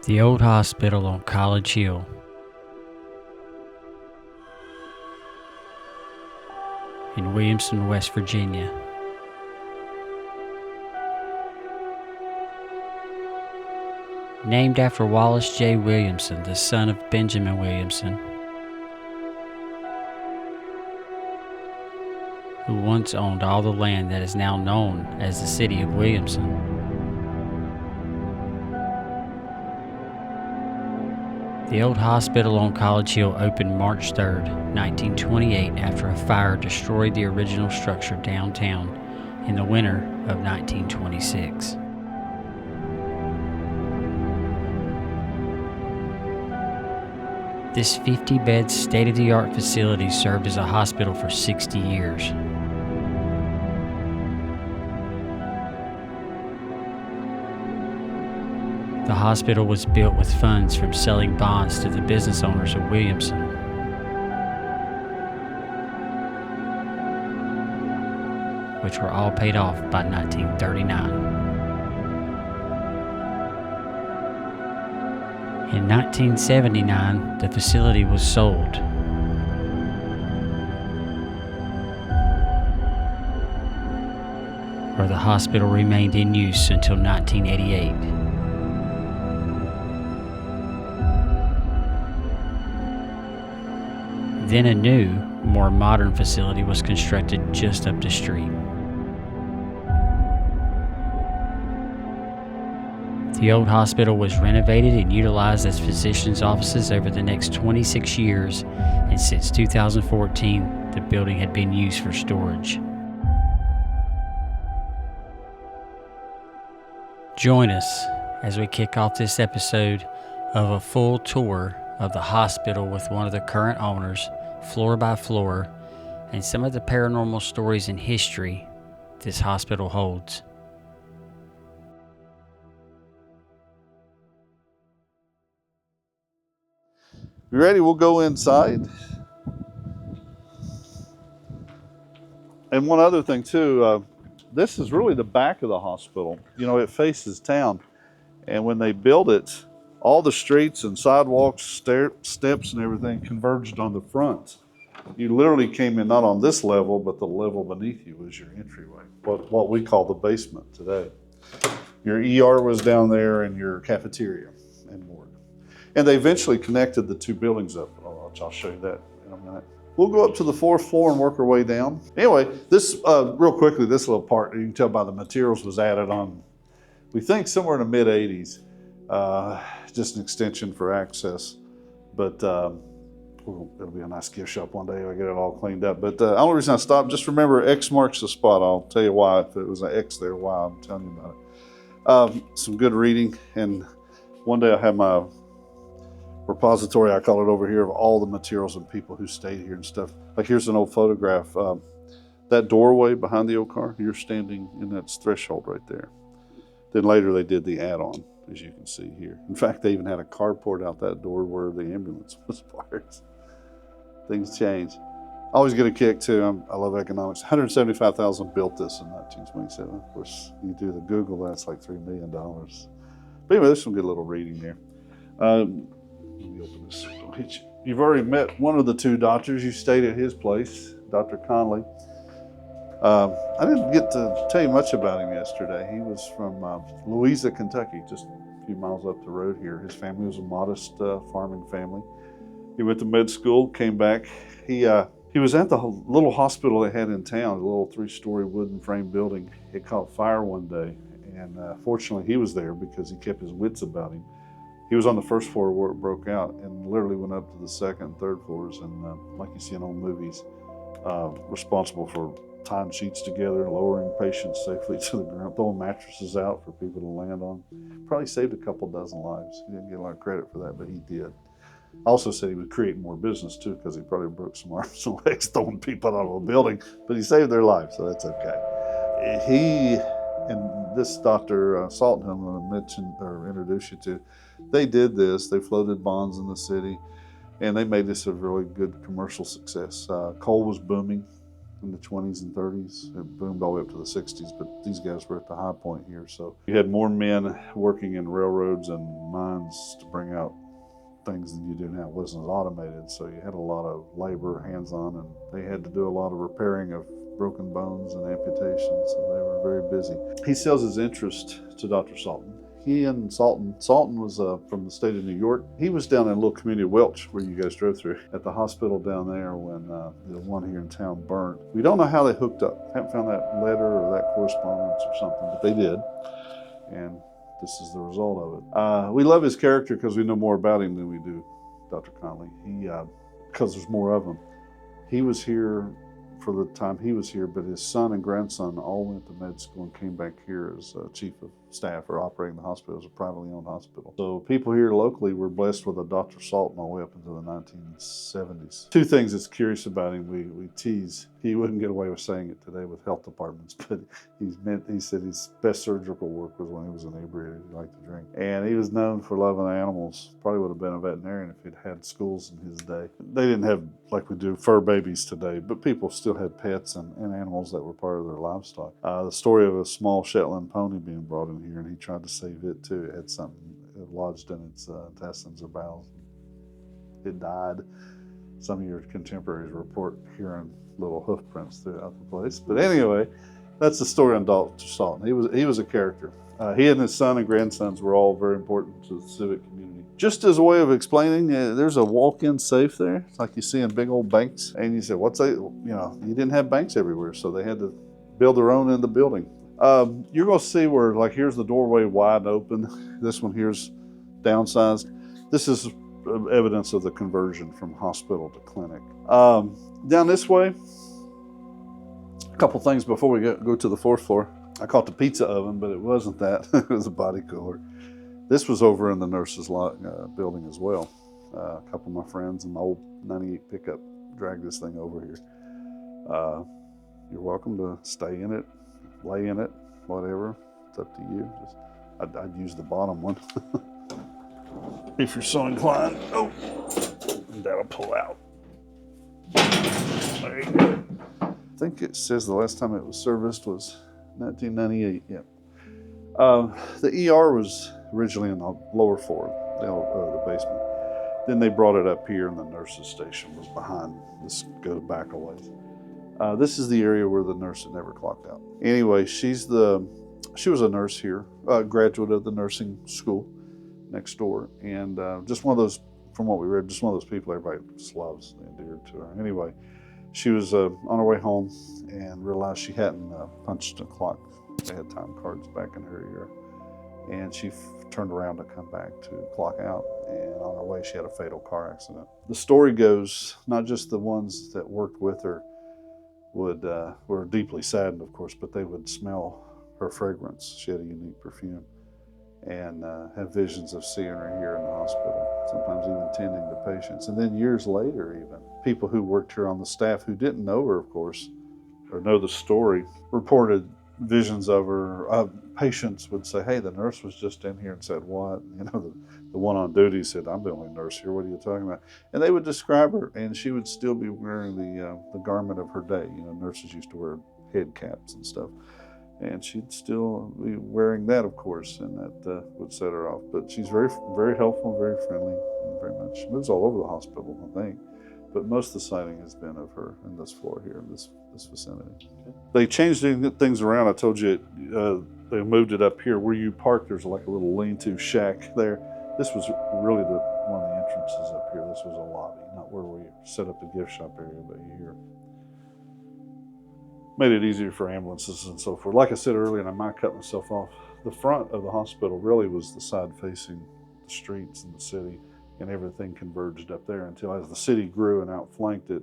The old hospital on College Hill. In Williamson, West Virginia. Named after Wallace J. Williamson, the son of Benjamin Williamson, who once owned all the land that is now known as the city of Williamson. The old hospital on College Hill opened March 3, 1928, after a fire destroyed the original structure downtown in the winter of 1926. This 50-bed state-of-the-art facility served as a hospital for 60 years. The hospital was built with funds from selling bonds to the business owners of Williamson. Which were all paid off by 1939. In 1979, the facility was sold. Where the hospital remained in use until 1988. Then a new, more modern facility was constructed just up the street. The old hospital was renovated and utilized as physicians' offices over the next 26 years, and since 2014, the building had been used for storage. Join us as we kick off this episode of a full tour of the hospital with one of the current owners, floor by floor, and some of the paranormal stories and history this hospital holds. You ready? We'll go inside. And one other thing too, this is really the back of the hospital. You know, it faces town. And when they built it, all the streets and sidewalks, steps and everything converged on the front. You literally came in not on this level, but the level beneath you was your entryway, what we call the basement today. Your ER was down there and your cafeteria and morgue. And they eventually connected the two buildings up. I'll show you that in a minute. We'll go up to the 4th floor and work our way down. Anyway, this, real quickly, this little part, you can tell by the materials was added on, we think somewhere in the mid 80s. Just an extension for access, but it'll be a nice gift shop one day. I get it all cleaned up. But the only reason I stopped, just remember X marks the spot. I'll tell you why. If it was an X there, why I'm telling you about it. Some good reading, and one day I have my repository, I call it over here, of all the materials and people who stayed here and stuff. Like here's an old photograph. That doorway behind the old car, you're standing in that threshold right there. Then later they did the add-on, as you can see here. In fact, they even had a carport out that door where the ambulance was parked. Things change. I always get a kick too. I love economics. 175,000 built this in 1927. Of course, you do the Google, that's like $3 million. But anyway, there's some good little reading there. Let me open this. You've already met one of the two doctors. You stayed at his place, Dr. Conley. I didn't get to tell you much about him yesterday. He was from Louisa, Kentucky, just a few miles up the road here. His family was a modest farming family. He went to med school, came back. He was at the little hospital they had in town, a little 3-story wooden frame building. It caught fire one day, and fortunately he was there because he kept his wits about him. He was on the 1st floor where it broke out and literally went up to the 2nd and 3rd floors, and like you see in old movies, responsible for tying sheets together, lowering patients safely to the ground, throwing mattresses out for people to land on. Probably saved a couple dozen lives. He didn't get a lot of credit for that, but he did. Also said he would create more business too, because he probably broke some arms and legs throwing people out of a building, but he saved their lives, so that's okay. He and this Dr. Salton, I'm going to mention or introduce you to, they did this. They floated bonds in the city, and they made this a really good commercial success. Coal was booming. in the 20s and 30s. It boomed all the way up to the 60s, but these guys were at the high point here. So you had more men working in railroads and mines to bring out things than you do now. It wasn't as automated, so you had a lot of labor, hands-on, and they had to do a lot of repairing of broken bones and amputations, so they were very busy. He sells his interest to Dr. Salton. He and Salton was from the state of New York. He was down in a little community of Welch, where you guys drove through, at the hospital down there when the one here in town burnt. We don't know how they hooked up. Haven't found that letter or that correspondence or something, but they did. And this is the result of it. We love his character because we know more about him than we do Dr. Conley. Because there's more of him. He was here for the time he was here, but his son and grandson all went to med school and came back here as chief of staff or operating the hospital. It was a privately owned hospital. So people here locally were blessed with a Dr. Salton all the way up into the 1970s. Two things that's curious about him, we tease. He wouldn't get away with saying it today with health departments, but he said his best surgical work was when he was inebriated. He liked to drink. And he was known for loving animals. Probably would have been a veterinarian if he'd had schools in his day. They didn't have, like we do, fur babies today, but people still had pets and animals that were part of their livestock. The story of a small Shetland pony being brought in here, and he tried to save it too. It had something lodged in its intestines or bowels. It died. Some of your contemporaries report hearing little hoof prints throughout the place. But anyway, that's the story on Dr. Salton. He was a character. He and his son and grandsons were all very important to the civic community. Just as a way of explaining, there's a walk-in safe there. It's like you see in big old banks. And you say, you didn't have banks everywhere, so they had to build their own in the building. You're going to see where, like, here's the doorway wide open. This one here's downsized. This is evidence of the conversion from hospital to clinic. Down this way, a couple things before we go to the fourth floor. I caught the pizza oven, but it wasn't that. It was a body cooler. This was over in the nurse's building as well. A couple of my friends and my old 98 pickup dragged this thing over here. You're welcome to stay in it, lay in it, whatever. It's up to you. I'd use the bottom one if you're so inclined. Oh, and that'll pull out. There you go. I think it says the last time it was serviced was 1998. Yeah. The ER was originally in the lower floor, the basement. Then they brought it up here, and the nurse's station was behind. This goes back a ways. This is the area where the nurse had never clocked out. Anyway, she was a nurse here, a graduate of the nursing school next door, and just one of those, from what we read, just one of those people everybody just loves, endeared to her. Anyway, she was on her way home and realized she hadn't punched a clock. They had time cards back in her era. And she turned around to come back to clock out, and on her way she had a fatal car accident. The story goes, not just the ones that worked with her were deeply saddened, of course, but they would smell her fragrance. She had a unique perfume, and have visions of seeing her here in the hospital, sometimes even tending to patients. And then years later, even people who worked here on the staff who didn't know her, of course, or know the story, reported visions of her. Patients would say, "Hey, the nurse was just in here and said what?" The one on duty said, "I'm the only nurse here. What are you talking about?" And they would describe her, and she would still be wearing the garment of her day. Nurses used to wear head caps and stuff. And she'd still be wearing that, of course, and that would set her off. But she's very, very helpful, very friendly, and very much. She moves all over the hospital, I think. But most of the sighting has been of her in this floor here, in this vicinity. Okay. They changed things around. I told you they moved it up here. Where you park, there's like a little lean-to shack there. This was really one of the entrances up here. This was a lobby, not where we set up the gift shop area, but here. Made it easier for ambulances and so forth. Like I said earlier, and I might cut myself off, the front of the hospital really was the side facing the streets and the city, and everything converged up there until as the city grew and outflanked it,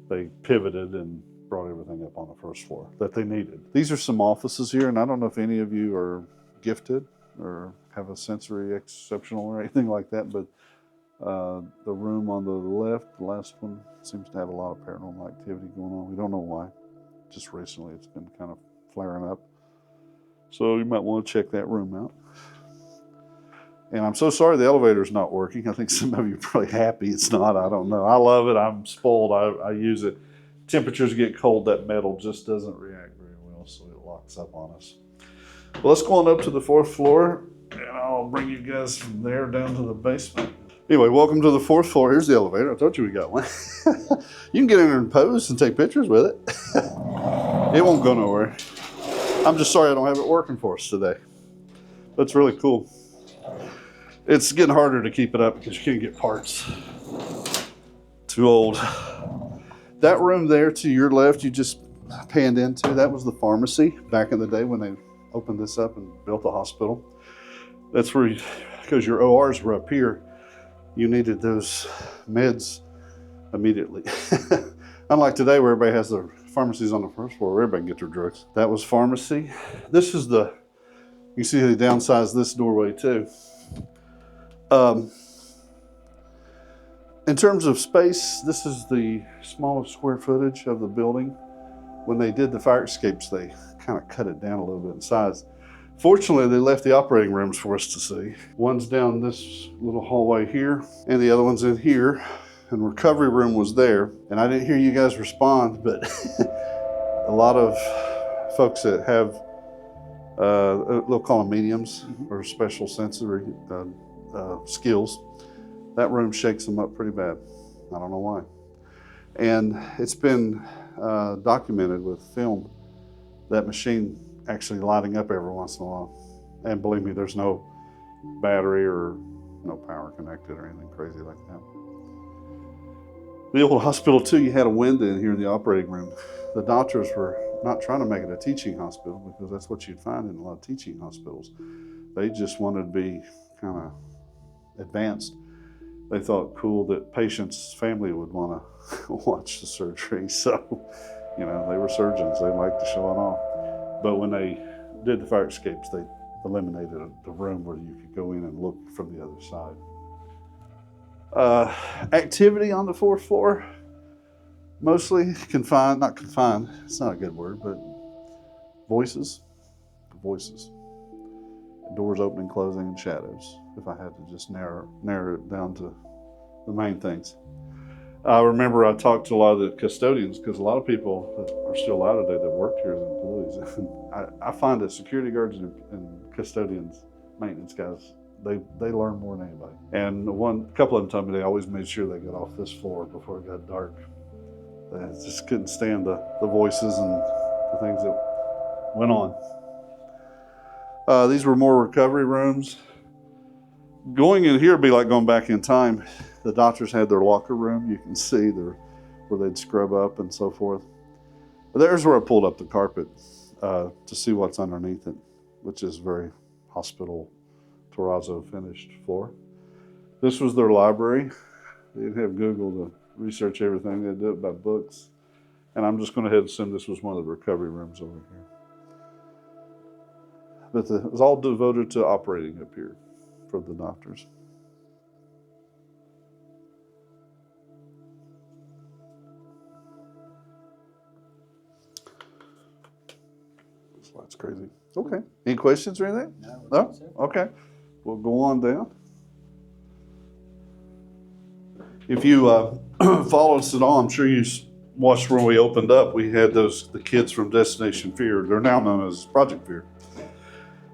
they pivoted and brought everything up on the first floor that they needed. These are some offices here, and I don't know if any of you are gifted or have a sensory exceptional or anything like that, but the room on the left, the last one, seems to have a lot of paranormal activity going on. We don't know why. Just recently it's been kind of flaring up. So you might want to check that room out. And I'm so sorry the elevator's not working. I think some of you are probably happy it's not. I don't know. I love it. I'm spoiled. I use it. temperatures get cold, that metal just doesn't react very well, so it locks up on us. Well, let's go on up to the 4th floor, and I'll bring you guys from there down to the basement. Anyway, welcome to the 4th floor. Here's the elevator. I told you we got one. You can get in there and pose and take pictures with it. It won't go nowhere. I'm just sorry I don't have it working for us today. That's really cool. It's getting harder to keep it up because you can't get parts. Too old. That room there to your left, you just panned into, that was the pharmacy back in the day when they opened this up and built the hospital. That's where, because your ORs were up here, you needed those meds immediately. Unlike today where everybody has their pharmacies on the 1st floor where everybody can get their drugs. That was pharmacy. This is you see they downsized this doorway too. In terms of space, this is the smallest square footage of the building. When they did the fire escapes, they kind of cut it down a little bit in size. Fortunately, they left the operating rooms for us to see. One's down this little hallway here, and the other one's in here. And recovery room was there. And I didn't hear you guys respond, but a lot of folks that have, they'll call them mediums or special sensory skills, that room shakes them up pretty bad. I don't know why. And it's been documented with film, that machine actually lighting up every once in a while. And believe me, there's no battery or no power connected or anything crazy like that. The old hospital too, you had a window in here in the operating room. The doctors were not trying to make it a teaching hospital because that's what you'd find in a lot of teaching hospitals. They just wanted to be kind of advanced. They thought cool that patients' family would want to watch the surgery. So, you know, they were surgeons. They liked to show it off. But when they did the fire escapes, they eliminated the room where you could go in and look from the other side. Activity on the 4th floor, mostly not confined, it's not a good word, but voices. Doors opening, closing, and shadows, if I had to just narrow it down to the main things. I remember I talked to a lot of the custodians because a lot of people that are still alive today that worked here as employees. I find that security guards and custodians, maintenance guys, they learn more than anybody. And a couple of them told me they always made sure they got off this floor before it got dark. They just couldn't stand the voices and the things that went on. These were more recovery rooms. Going in here would be like going back in time. The doctors had their locker room. You can see where they'd scrub up and so forth. But there's where I pulled up the carpet to see what's underneath it, which is very hospital terrazzo finished floor. This was their library. They didn't have Google to research everything. They'd do it by books. And I'm just going to head and assume this was one of the recovery rooms over here. But it was all devoted to operating up here for the doctors. This light's crazy. Okay. Any questions or anything? No? Okay. We'll go on down. If you follow us at all, I'm sure you watched where we opened up. We had the kids from Destination Fear. They're now known as Project Fear.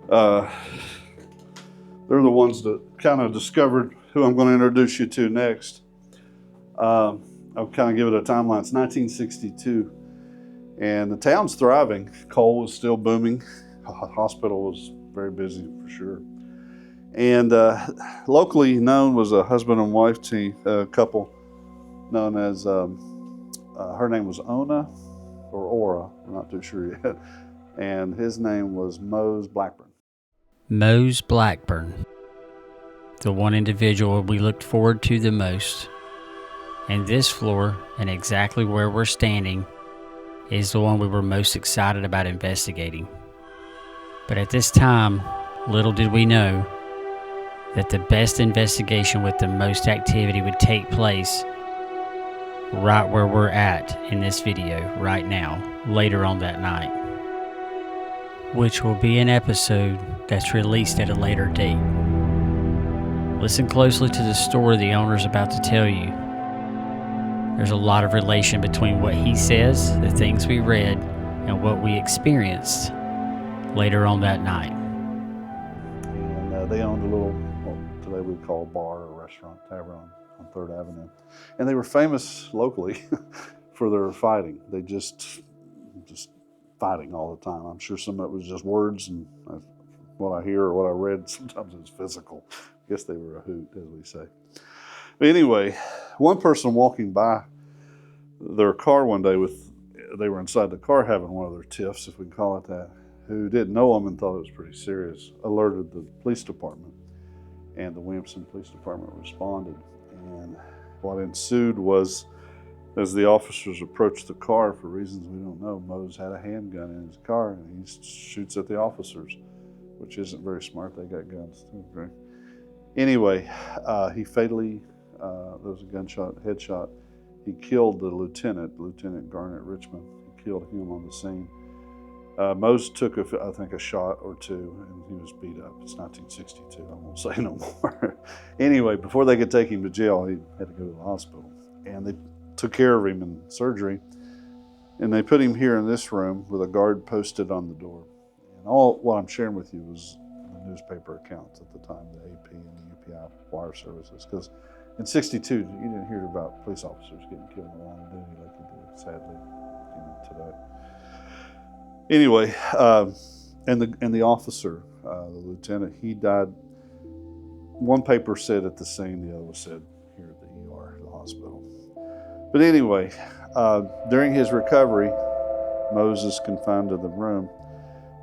They're the ones that kind of discovered who I'm going to introduce you to next. I'll kind of give it a timeline. It's 1962, and the town's thriving. Coal was still booming. The hospital was very busy for sure. And locally known was a husband and wife couple known as, her name was Ona or Aura, I'm not too sure yet. And his name was Mose Blackburn. Mose Blackburn, the one individual we looked forward to the most. And this floor, and exactly where we're standing, is the one we were most excited about investigating. But at this time, little did we know that the best investigation with the most activity would take place right where we're at in this video right now, later on that night, which will be an episode that's released at a later date. Listen closely to the story the owner's about to tell you. There's a lot of relation between what he says, the things we read, and what we experienced later on that night. And they owned a little, what today we call bar or restaurant, tavern on 3rd Avenue. And they were famous locally for their fighting. They just fighting all the time. I'm sure some of it was just words, and what I hear or what I read, sometimes it was physical. I guess they were a hoot, as we say. But anyway, one person walking by their car one day they were inside the car having one of their tiffs, if we can call it that, who didn't know them and thought it was pretty serious, alerted the police department, and the Williamson Police Department responded. And what ensued was, as the officers approached the car, for reasons we don't know, Mose had a handgun in his car, and he shoots at the officers, which isn't very smart. They got guns too, right? Anyway, he fatally, there was a gunshot, headshot. He killed the Lieutenant Garnett Richmond. He killed him on the scene. Mose took, I think, a shot or two, and he was beat up. It's 1962. I won't say no more. Anyway, before they could take him to jail, he had to go to the hospital. And they took care of him in surgery. And they put him here in this room with a guard posted on the door. And all what I'm sharing with you was the newspaper accounts at the time, the AP and the UPI wire services. Because in 62, you didn't hear about police officers getting killed in the line of duty like you do, sadly, today. Anyway, and the officer, the lieutenant, he died. One paper said at the scene, the other was said here at the ER, the hospital. But anyway, during his recovery, Moses confined to the room.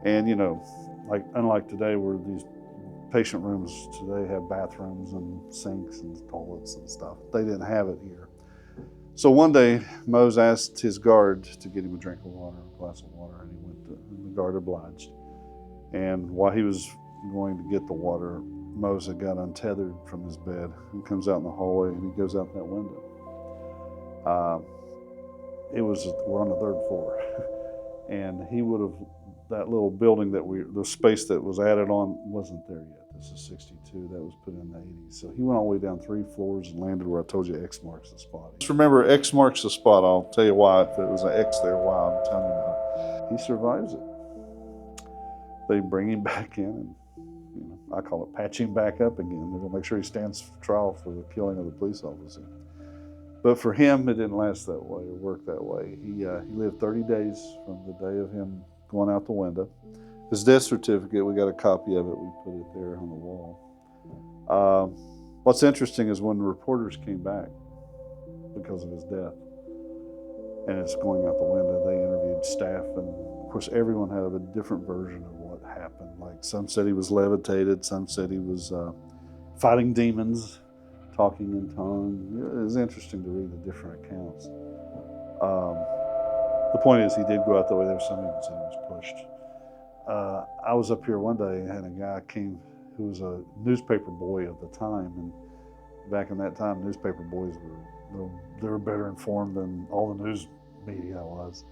And, unlike today where these patient rooms today have bathrooms and sinks and toilets and stuff, they didn't have it here. So one day, Mose asked his guard to get him a drink of water, a glass of water, and the guard obliged. And while he was going to get the water, Mose got untethered from his bed and comes out in the hallway, and he goes out that window. We're on the 3rd floor, and he would have, that little building the space that was added on wasn't there yet. This is 62, that was put in the 80s. So he went all the way down 3 floors and landed where I told you X marks the spot. Just remember, X marks the spot. I'll tell you why, if it was an X there, why I'm telling you about it. He survives it. They bring him back in, and I call it patch him back up again. They're gonna make sure he stands trial for the killing of the police officer. But for him, it didn't last that way or work that way. He lived 30 days from the day of him going out the window. His death certificate, we got a copy of it. We put it there on the wall. What's interesting is when the reporters came back because of his death, and it's going out the window, they interviewed staff, and of course everyone had a different version of what happened. Like some said he was levitated, some said he was fighting demons, talking in tongues. It was interesting to read the different accounts. The point is, he did go out that way. There was some even said he was pushed. I was up here one day and a guy came who was a newspaper boy of the time, and back in that time, newspaper boys were better informed than all the news media was.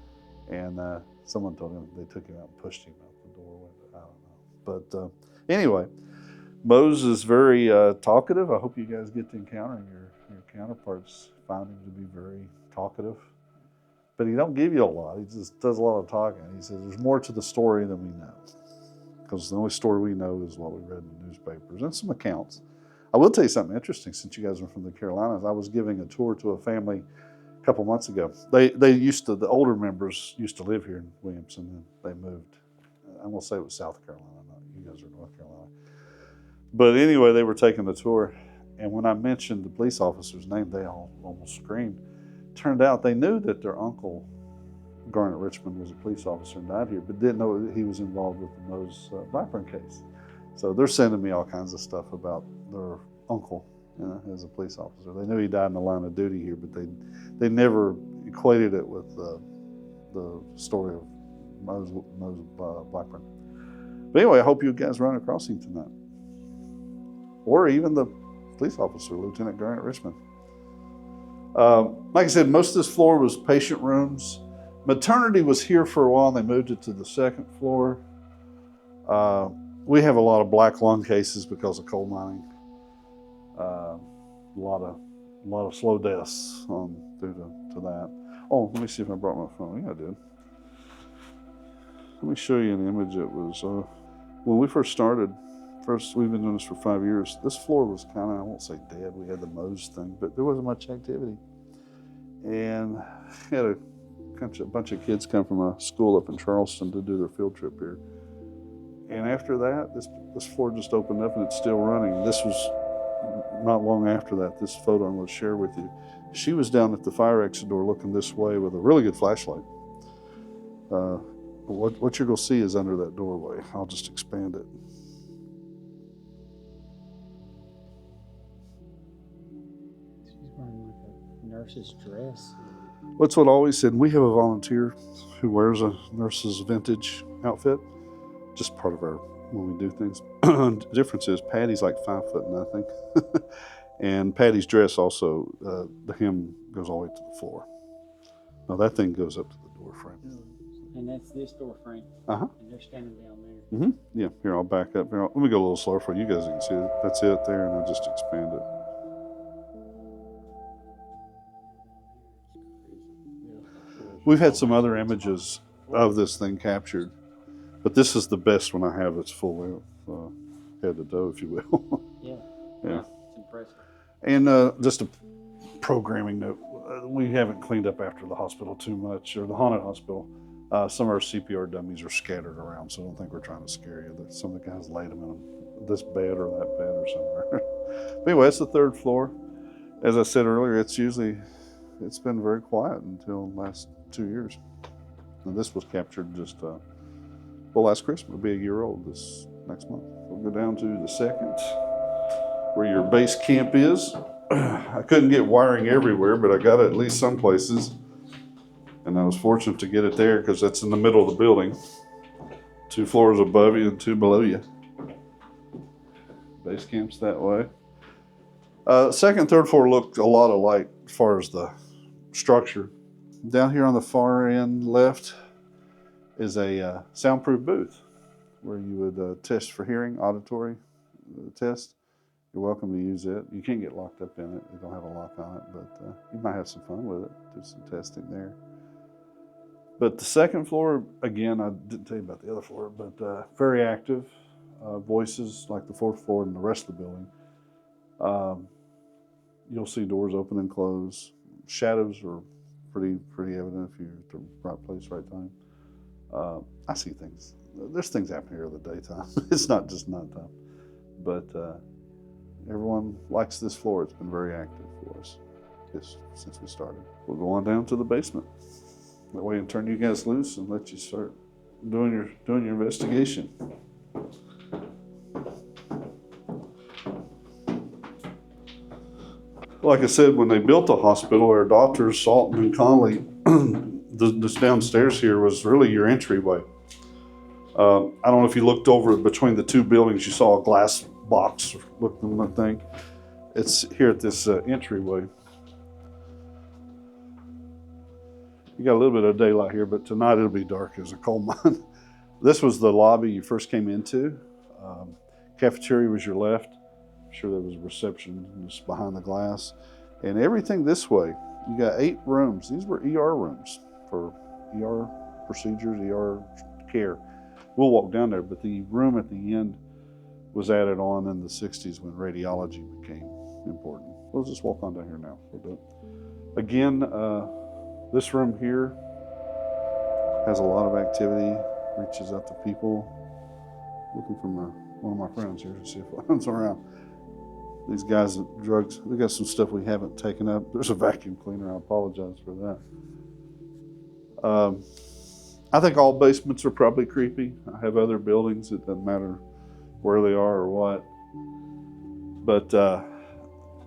And someone told him they took him out and pushed him out the door. I don't know. But anyway, Mose is very talkative. I hope you guys get to encounter your counterparts. Find him to be very talkative. But he don't give you a lot. He just does a lot of talking. He says there's more to the story than we know. Because the only story we know is what we read in the newspapers and some accounts. I will tell you something interesting since you guys are from the Carolinas. I was giving a tour to a family a couple months ago. The older members used to live here in Williamson, and they moved. I'm going to say it was South Carolina. You guys are North Carolina. But anyway, they were taking the tour. And when I mentioned the police officer's name, they all almost screamed. Turned out they knew that their uncle, Garnett Richmond, was a police officer and died here, but didn't know that he was involved with the Mose Blackburn case. So they're sending me all kinds of stuff about their uncle, as a police officer. They knew he died in the line of duty here, but they never equated it with the story of Mose Blackburn. But anyway, I hope you guys run across him tonight, or even the police officer, Lieutenant Garnett Richmond. Like I said, most of this floor was patient rooms. Maternity was here for a while, and they moved it to the 2nd floor. We have a lot of black lung cases because of coal mining. A lot of slow deaths due to Oh, let me see if I brought my phone. Yeah, I did. Let me show you an image. It was when we first started. We've been doing this for 5 years. This floor was kind of, I won't say dead. We had the Moe's thing, but there wasn't much activity. And we had a bunch of kids come from a school up in Charleston to do their field trip here. And after that, this floor just opened up and it's still running. This was not long after that. This photo I'm going to share with you. She was down at the fire exit door looking this way with a really good flashlight. What you're going to see is under that doorway. I'll just expand it. She's wearing like a nurse's dress. That's what I always said. We have a volunteer who wears a nurse's vintage outfit, just part of our, when we do things. The difference is Patty's like 5 foot nothing. And Patty's dress also, the hem goes all the way to the floor. Now that thing goes up to the door frame. And that's this door frame. Uh-huh. And they're standing down there. Mm-hmm. Yeah, here, I'll back up. Here, let me go a little slower for you guys. You can see it. That's it there, and I'll just expand it. We've had some other images of this thing captured, but this is the best one I have that's full length, head to toe, if you will. Yeah. Yeah. It's impressive. And just a programming note, we haven't cleaned up after the hospital too much, or the haunted hospital. Some of our CPR dummies are scattered around, so I don't think we're trying to scare you. Some of the guys laid them in this bed or that bed or somewhere. But anyway, it's the 3rd floor. As I said earlier, it's been very quiet until the last 2 years. And this was captured just, last Christmas. It'll be a year old this next month. We'll go down to the 2nd, where your base camp is. I couldn't get wiring everywhere, but I got it at least some places. And I was fortunate to get it there because that's in the middle of the building. 2 floors above you and 2 below you. Base camp's that way. 2nd, 3rd floor look a lot alike as far as the structure. Down here on the far end left is a soundproof booth where you would test for hearing, auditory test. You're welcome to use it. You can't get locked up in it. You don't have a lock on it, but you might have some fun with it. Do some testing there. But the 2nd floor, again, I didn't tell you about the other floor, but very active. Voices like the 4th floor and the rest of the building. You'll see doors open and close. Shadows are pretty evident if you're at the right place, right time. I see things. There's things happening here in the daytime. It's not just nighttime. But everyone likes this floor. It's been very active for us since we started. We'll go on down to the basement. That way I can turn you guys loose and let you start doing your investigation. Like I said, when they built the hospital, our doctors, Salton and Conley, this downstairs here was really your entryway. I don't know if you looked over between the 2 buildings, you saw a glass box looking thing. It's here at this entryway. You got a little bit of daylight here, but tonight it'll be dark as a coal mine. This was the lobby you first came into. Cafeteria was your left. I'm sure there was a reception just behind the glass. And everything this way, you got 8 rooms. These were ER rooms for ER procedures, ER care. We'll walk down there, but the room at the end was added on in the 60s when radiology became important. We'll just walk on down here now. We'll do it. Again, this room here has a lot of activity, reaches out to people. Looking for one of my friends here to see if one's around. These guys at drugs, they got some stuff we haven't taken up. There's a vacuum cleaner, I apologize for that. I think all basements are probably creepy. I have other buildings, it doesn't matter where they are or what. But a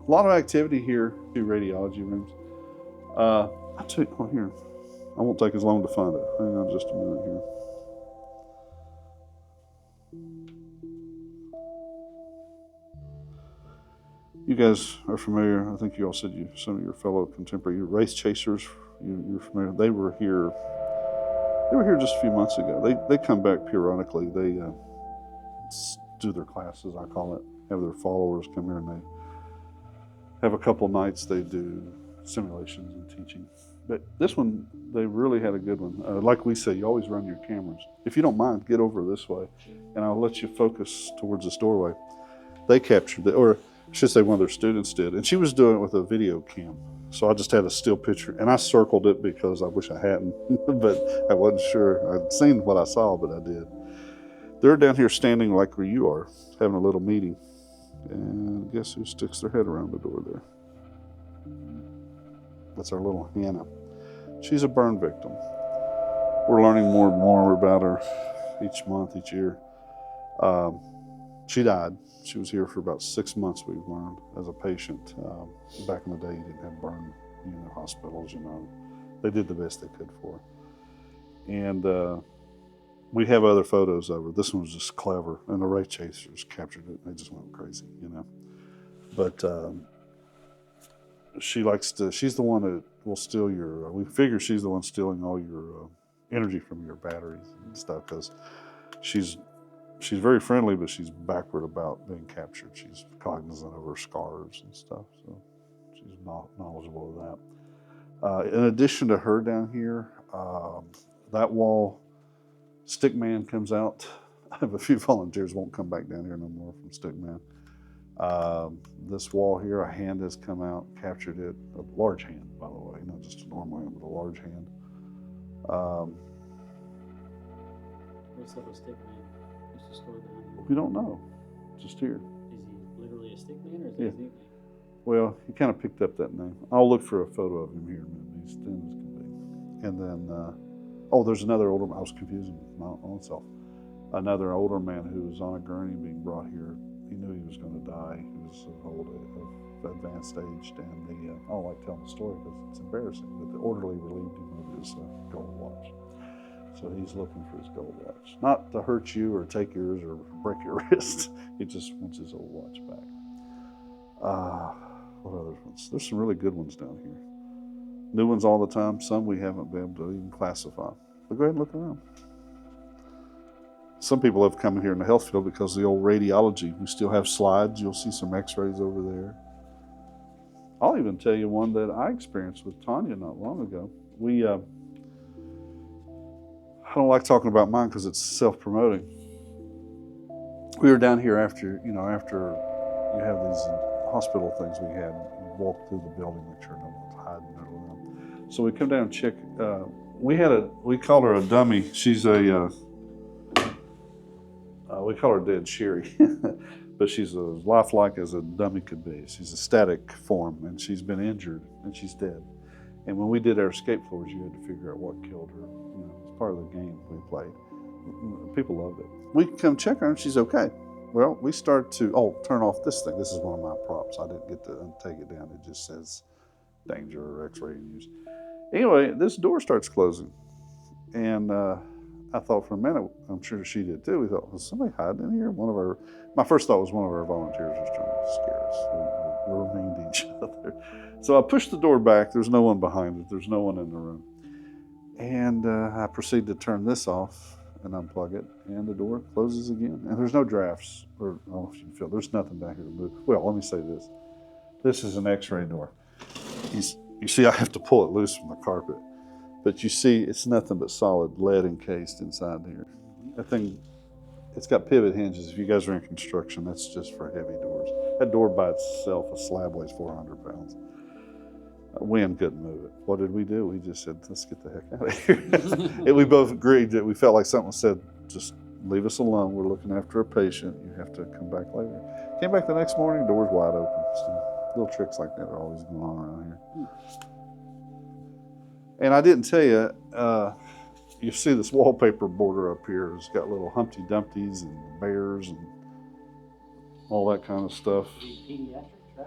lot of activity here, 2 radiology rooms. I'll tell you, here, I won't take as long to find it. Hang on just a minute here. You guys are familiar, I think you all said some of your fellow contemporary race chasers, you're familiar. They were here just a few months ago. They come back periodically. They do their classes, I call it, have their followers come here and they have a couple nights they do simulations and teaching. But this one, they really had a good one. Like we say, you always run your cameras. If you don't mind, get over this way, and I'll let you focus towards this doorway. They captured it, or I should say one of their students did, and she was doing it with a video cam. So I just had a still picture, and I circled it because I wish I hadn't, but I wasn't sure. I'd seen what I saw, but I did. They're down here standing like where you are, having a little meeting. And guess who sticks their head around the door there? That's our little Hannah. She's a burn victim. We're learning more and more about her each month, each year. She died. She was here for about 6 months, we've learned, as a patient. Back in the day, you didn't have burn unit hospitals, you know. They did the best they could for her. And we have other photos of her. This one was just clever, and the ray chasers captured it. They just went crazy, you know. But she's the one that will steal your, we figure she's the one stealing all your energy from your batteries and stuff, because she's very friendly, but she's backward about being captured. She's cognizant of her scars and stuff, so she's knowledgeable of that. In addition to her down here, that wall, Stickman comes out. I have a few volunteers won't come back down here no more from Stickman. This wall here, a hand has come out, captured it, a large hand, by the way, not just a normal hand, but a large hand. What's up with Stickman? What's the story behind him? We don't know, just here. Is he literally a Stickman, or is that Yeah. his nickname? Well, he kind of picked up that name. I'll look for a photo of him here. He's thin as can be. And then, there's another older, I was confusing my own self. Another older man who was on a gurney being brought here. He knew he was going to die. He was of advanced age, and I don't like telling the story because it's embarrassing, but the orderly relieved him of his gold watch. So he's looking for his gold watch. Not to hurt you or take yours or break your wrist. He just wants his old watch back. What other ones? There's some really good ones down here. New ones all the time. Some we haven't been able to even classify. But go ahead and look around. Some people have come in here in the health field because of the old radiology. We still have slides. You'll see some x-rays over there. I'll even tell you one that I experienced with Tanya not long ago. I don't like talking about mine because it's self-promoting. We were down here after you have these hospital things we had. You walk through the building, make sure no one's hiding under them. So we come down and check. We call her a dummy. She's we call her Dead Sherry, but she's as lifelike as a dummy could be. She's a static form, and she's been injured, and she's dead. And when we did our escape floors, you had to figure out what killed her. It's part of the game we played. People loved it. We come check her, and she's okay. Well, we start to, turn off this thing. This is one of my props. I didn't get to take it down. It just says danger or x-ray in use. Anyway, this door starts closing. And I thought for a minute, I'm sure she did too, we thought, was somebody hiding in here? My first thought was one of our volunteers was trying to scare us. We remained each other. So I pushed the door back. There's no one behind it. There's no one in the room. And I proceed to turn this off and unplug it, and the door closes again. And there's no drafts, or I don't know if you can feel, there's nothing back here to move. Well, let me say this. This is an x-ray door. You see, I have to pull it loose from the carpet. But you see, it's nothing but solid lead encased inside here. That thing, it's got pivot hinges. If you guys are in construction, that's just for heavy doors. That door by itself, a slab weighs 400 pounds. Wind couldn't move it. What did we do? We just said, let's get the heck out of here. And we both agreed that we felt like something said, just leave us alone. We're looking after a patient. You have to come back later. Came back the next morning, door's wide open. So little tricks like that are always going on around here. And I didn't tell you, you see this wallpaper border up here. It's got little Humpty Dumptys and bears and all that kind of stuff. Pediatrics, right?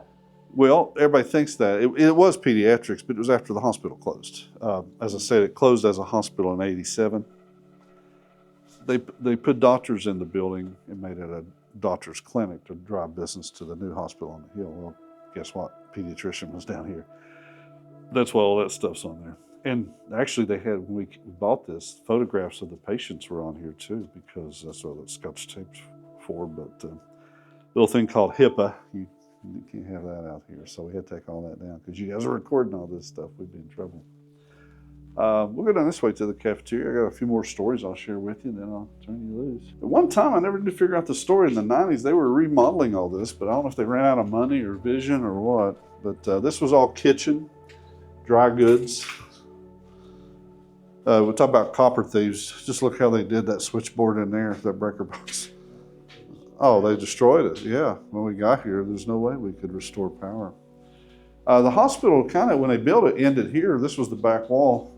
Well, everybody thinks that. It was pediatrics, but it was after the hospital closed. As I said, it closed as a hospital in '87. They put doctors in the building and made it a doctor's clinic to drive business to the new hospital on the hill. Well, guess what? Pediatrician was down here. That's why all that stuff's on there. And actually, they had, when we bought this, photographs of the patients were on here too, because that's what the Scotch tape's for. But little thing called HIPAA, you You can't have that out here. So we had to take all that down because you guys are recording all this stuff. We'd be in trouble. We'll go down this way to the cafeteria. I got a few more stories I'll share with you, and then I'll turn you loose. At one time, I never did figure out the story. In the 90s, they were remodeling all this, but I don't know if they ran out of money or vision or what. But this was all kitchen, dry goods. We'll talk about copper thieves. Just look how they did that switchboard in there, that breaker box. Oh, they destroyed it. Yeah, when we got here, there's no way we could restore power. The hospital kind of, when they built it, ended here. This was the back wall.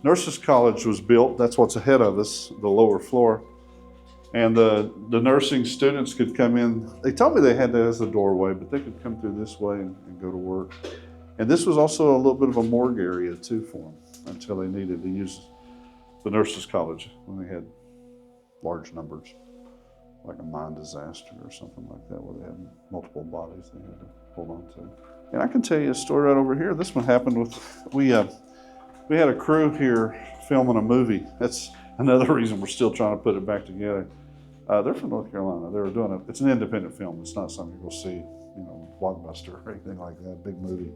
Nurses College was built. That's what's ahead of us, the lower floor. And the nursing students could come in. They told me they had that as a doorway, but they could come through this way and go to work. And this was also a little bit of a morgue area too for them until they needed to use the Nurses College when they had large numbers, like a mine disaster or something like that, where they had multiple bodies they had to hold on to. And I can tell you a story right over here. This one happened with, we had a crew here filming a movie. That's another reason we're still trying to put it back together. They're from North Carolina. They were doing it's an independent film. It's not something you'll see, Blockbuster or anything like that, big movie.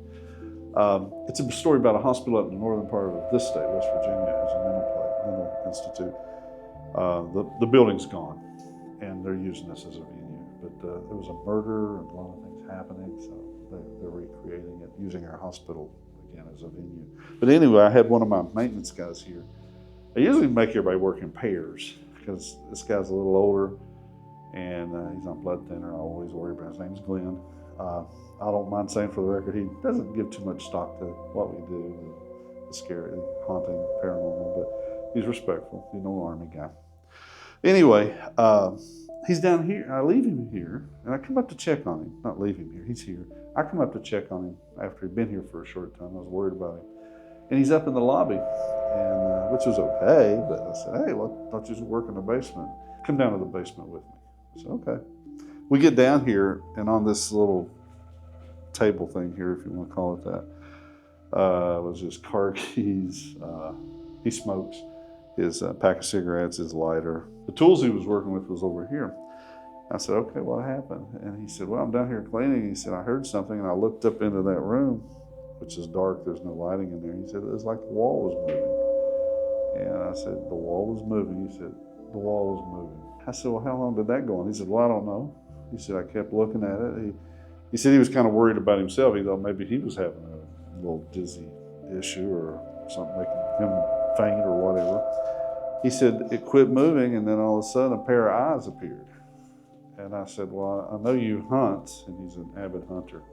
It's a story about a hospital up in the northern part of this state, West Virginia, has a mental institute. The building's gone, and they're using this as a venue. But there was a murder and a lot of things happening, so they're recreating it, using our hospital again as a venue. But anyway, I had one of my maintenance guys here. I usually make everybody work in pairs because this guy's a little older and he's on blood thinner. I always worry about his name's Glenn. I don't mind saying for the record, he doesn't give too much stock to what we do, the scary, haunting, paranormal, but he's respectful. He's no Army guy. Anyway, he's down here. I leave him here and I come up to check on him. Not leave him here, he's here. I come up to check on him after he'd been here for a short time. I was worried about him. And he's up in the lobby, and which was okay, but I said, hey, well, I thought you was working in the basement. Come down to the basement with me. I said, okay. We get down here, and on this little table thing here, if you want to call it that, was his car keys. He smokes. His pack of cigarettes, his lighter. The tools he was working with was over here. I said, okay, what happened? And he said, well, I'm down here cleaning. He said, I heard something, and I looked up into that room, which is dark, there's no lighting in there. He said, it was like the wall was moving. And I said, the wall was moving? He said, the wall was moving. I said, well, how long did that go on? He said, well, I don't know. He said, I kept looking at it. He said he was kind of worried about himself. He thought maybe he was having a little dizzy issue or something making him faint or whatever. He said, it quit moving, and then all of a sudden a pair of eyes appeared. And I said, well, I know you hunt, and he's an avid hunter.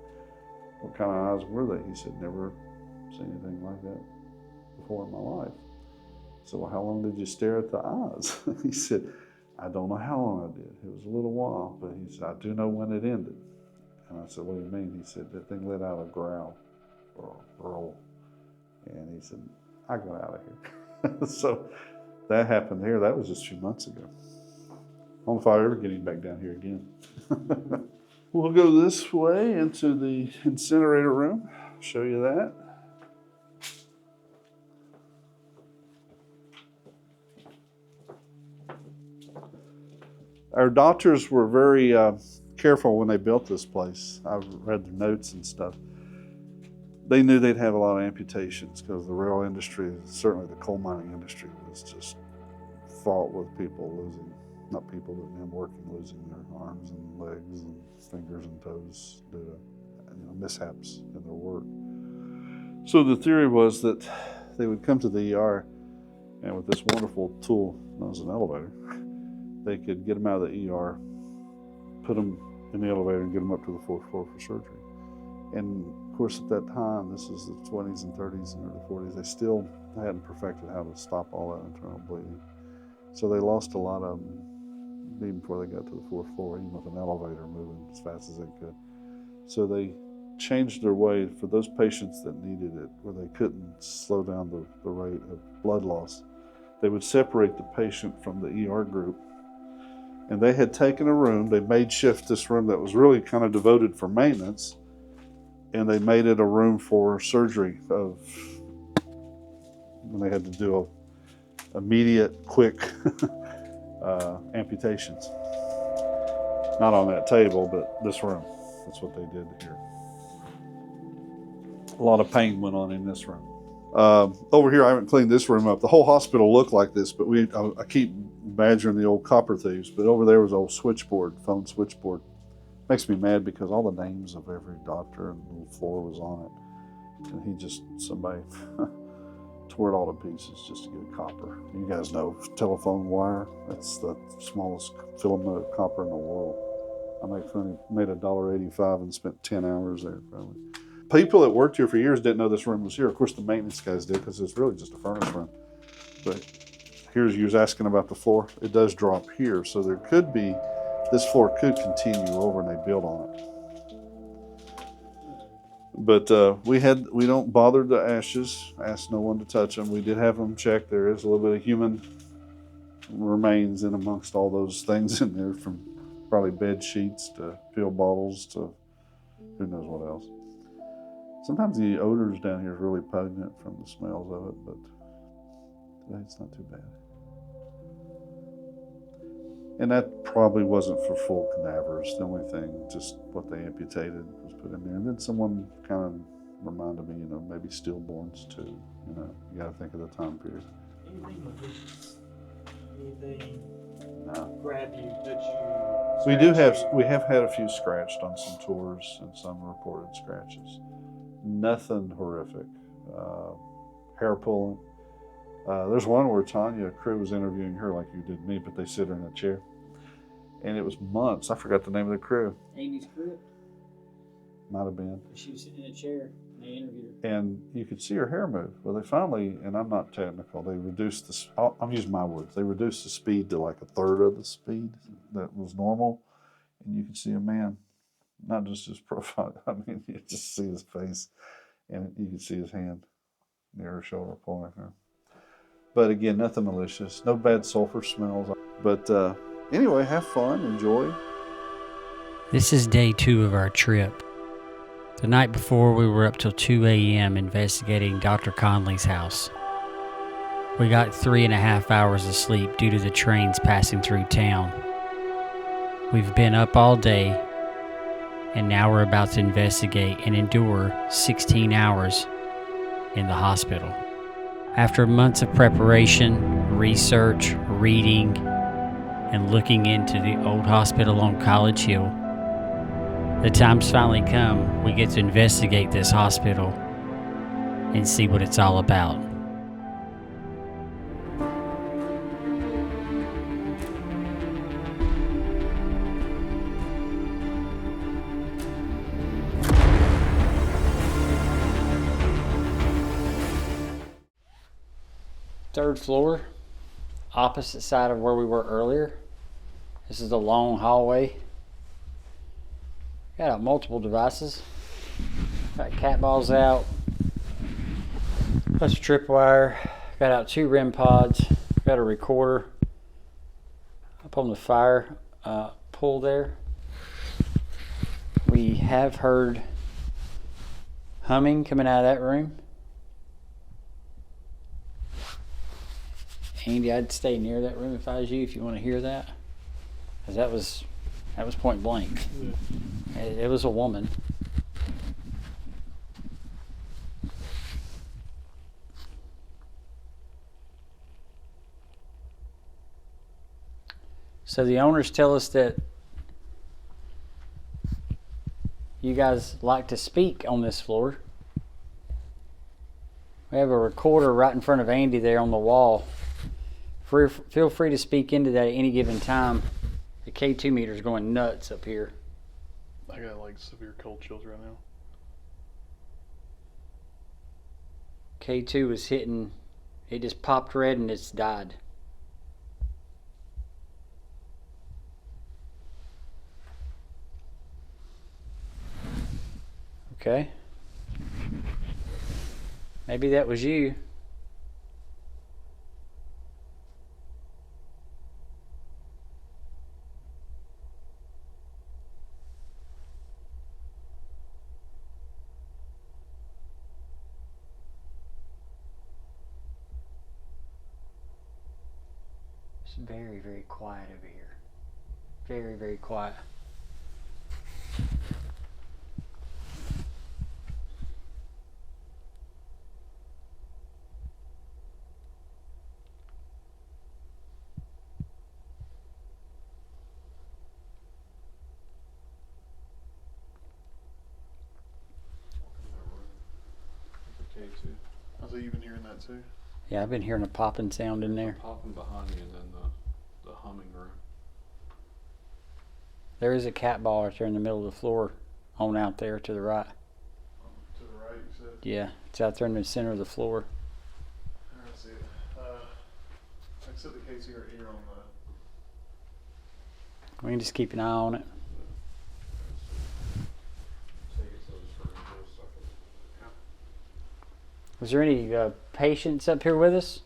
What kind of eyes were they? He said, never seen anything like that before in my life. So, well, how long did you stare at the eyes? He said, I don't know how long I did. It was a little while, but he said, I do know when it ended. And I said, what do you mean? He said, that thing let out a growl or a roll. And he said, I got out of here. So that happened here. That was just a few months ago. I don't know if I'll ever get him back down here again. We'll go this way into the incinerator room. Show you that. Our doctors were very careful when they built this place. I've read their notes and stuff. They knew they'd have a lot of amputations because the rail industry, certainly the coal mining industry, was just fraught with people losing, not people, but them working, losing their arms and legs and fingers and toes due to mishaps in their work. So the theory was that they would come to the ER, and with this wonderful tool known as an elevator, they could get them out of the ER, put them in the elevator, and get them up to the fourth floor for surgery. And of course, at that time, this is the 20s and 30s and early 40s, they still hadn't perfected how to stop all that internal bleeding. So they lost a lot of them even before they got to the fourth floor, even with an elevator moving as fast as it could. So they changed their way for those patients that needed it, where they couldn't slow down the rate of blood loss. They would separate the patient from the ER group. And they had taken a room, they made shift this room that was really kind of devoted for maintenance, and they made it a room for surgery of when they had to do immediate, quick amputations. Not on that table, but this room. That's what they did here. A lot of pain went on in this room. Over here, I haven't cleaned this room up. The whole hospital looked like this, but I keep badgering the old copper thieves. But over there was an old switchboard, phone switchboard. Makes me mad because all the names of every doctor and little floor was on it. And somebody tore it all to pieces just to get a copper. You guys know telephone wire, that's the smallest filament of copper in the world. I made $1.85 and spent 10 hours there probably. People that worked here for years didn't know this room was here. Of course, the maintenance guys did because it's really just a furnace room. But you was asking about the floor. It does drop here, so there could be, this floor could continue over and they build on it. But we don't bother the ashes, asked no one to touch them. We did have them checked. There is a little bit of human remains in amongst all those things in there, from probably bed sheets to pill bottles to who knows what else. Sometimes the odors down here is really pungent from the smells of it, but today it's not too bad. And that probably wasn't for full cadavers. The only thing, just what they amputated was put in there. And then someone kind of reminded me, maybe stillborns too. You got to think of the time period. Anything malicious? Anything No. grab you, touch you? We have had a few scratched on some tours and some reported scratches. Nothing horrific. Hair pulling. There's one where Tanya Crew was interviewing her like you did me, but they sit her in a chair. And it was months. I forgot the name of the crew. Amy's crib. Might have been. She was sitting in a chair and they interviewed her. And you could see her hair move. Well, they finally, and I'm not technical, they reduced I'm using my words, they reduced the speed to like a third of the speed that was normal. And you could see a man, not just his profile, you just see his face and you could see his hand near her shoulder pulling her. But again, nothing malicious, no bad sulfur smells. But anyway, have fun, enjoy. This is day 2 of our trip. The night before, we were up till 2 a.m. investigating Dr. Conley's house. We got 3.5 hours of sleep due to the trains passing through town. We've been up all day, and now we're about to investigate and endure 16 hours in the hospital. After months of preparation, research, reading, and looking into the old hospital on College Hill, the time's finally come. We get to investigate this hospital and see what it's all about. Third floor, opposite side of where we were earlier. This is the long hallway. Got out multiple devices. Got cat balls out. Plus a tripwire. Got out 2 REM pods. Got a recorder up on the fire pull there. We have heard humming coming out of that room. Andy, I'd stay near that room if I was you, if you want to hear that. Because that was point blank. Yeah. It was a woman. So the owners tell us that you guys like to speak on this floor. We have a recorder right in front of Andy there on the wall. Feel free to speak into that at any given time. The K2 meter is going nuts up here. I got like severe cold chills right now. K2 was hitting, it just popped red and it's died. Okay. Maybe that was you. It's very, very quiet over here. Very, very quiet. So you've been hearing that too? Yeah, I've been hearing a popping sound in there. Popping behind you and then the humming room. There is a cat ball right there in the middle of the floor, on out there to the right. To the right, you said? Yeah, it's out there in the center of the floor. I see it. I set the case here on the. We can just keep an eye on it. Was there any patients up here with us?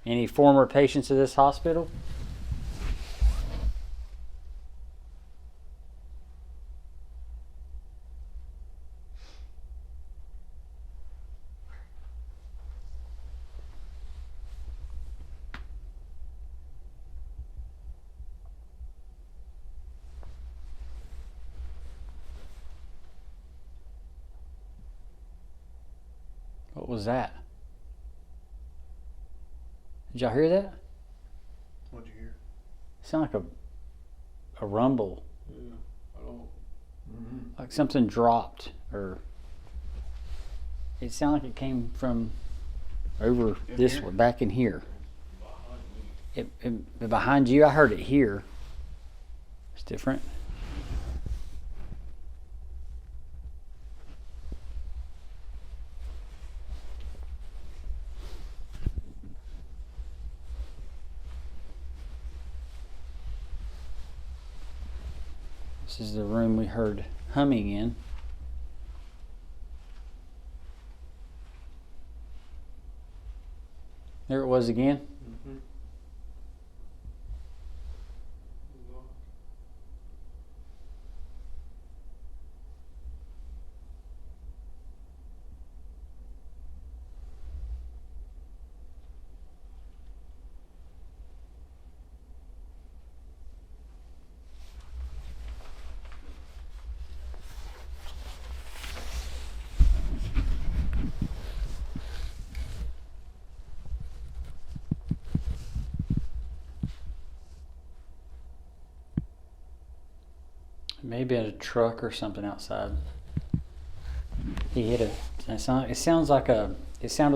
Any former patients of this hospital? What was that? Did y'all hear that? What'd you hear? It sounded like a rumble. Yeah, I don't. Like something dropped, or it sounded like it came from over In this here? way, back in here. Behind me. It behind you. I heard it here. It's different. This is the room we heard humming in. There it was again. Mm-hmm. Maybe a truck or something outside. He hit it sounded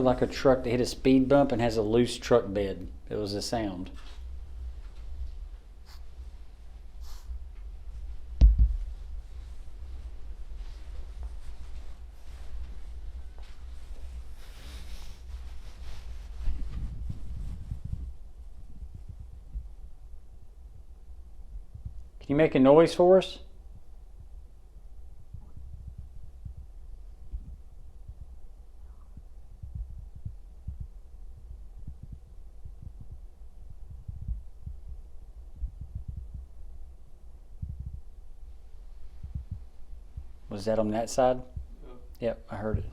like a truck that hit a speed bump and has a loose truck bed. It was a sound. Can you make a noise for us? Was that on that side? Yep, I heard it.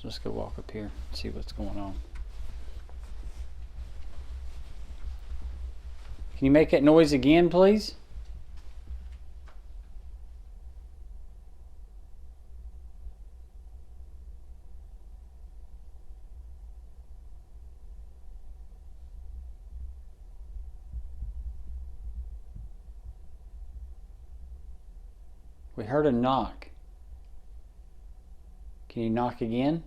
Let's go walk up here and see what's going on. Can you make that noise again, please? We heard a knock. Can you knock again?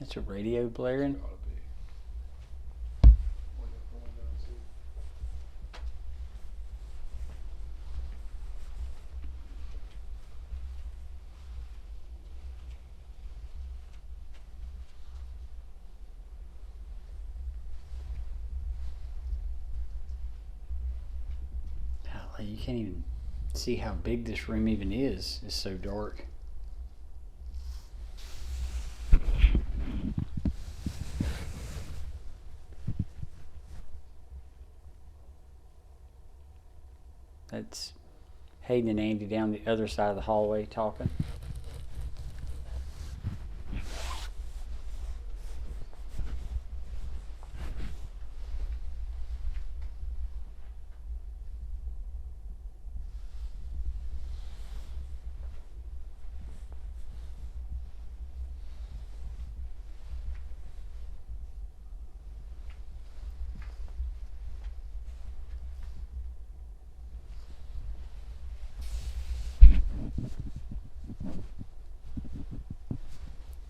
That's a radio blaring. Gotta be. Look up the window and see. Golly, you can't even see how big this room even is. It's so dark. That's Hayden and Andy down the other side of the hallway talking.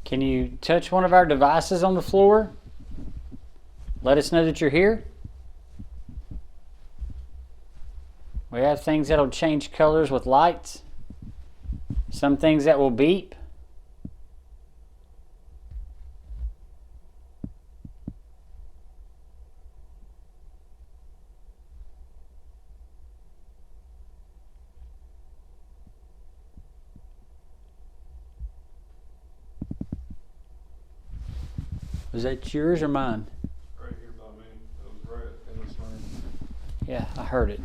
Can you touch one of our devices on the floor? Let us know that you're here. We have things that'll change colors with lights. Some things that will beep. Was that yours or mine? Right here by me. It was right in this room. Yeah, I heard it.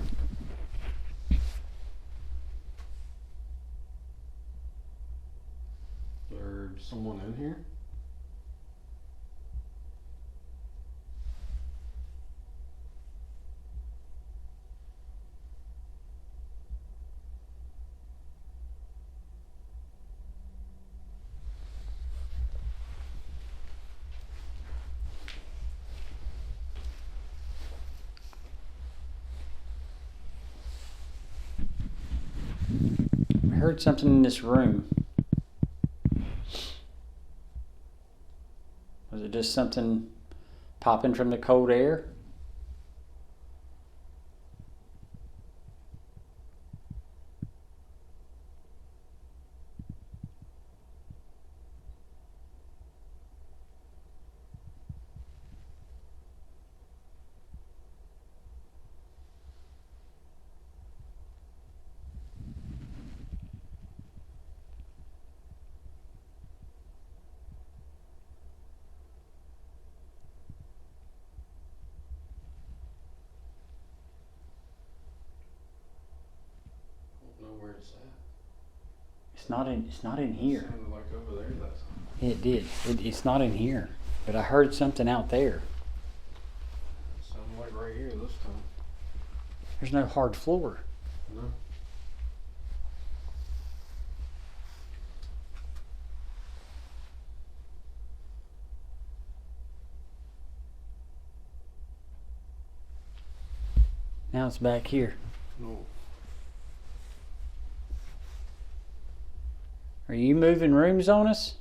There's someone in here? I heard something in this room. Was it just something popping from the cold air? I don't know where it's at. It's not in It here. sounded like over there that time. It did. It's not in here. But I heard something out there. It sounded like right here this time. There's no hard floor. No. Now it's back here. No. Are you moving rooms on us?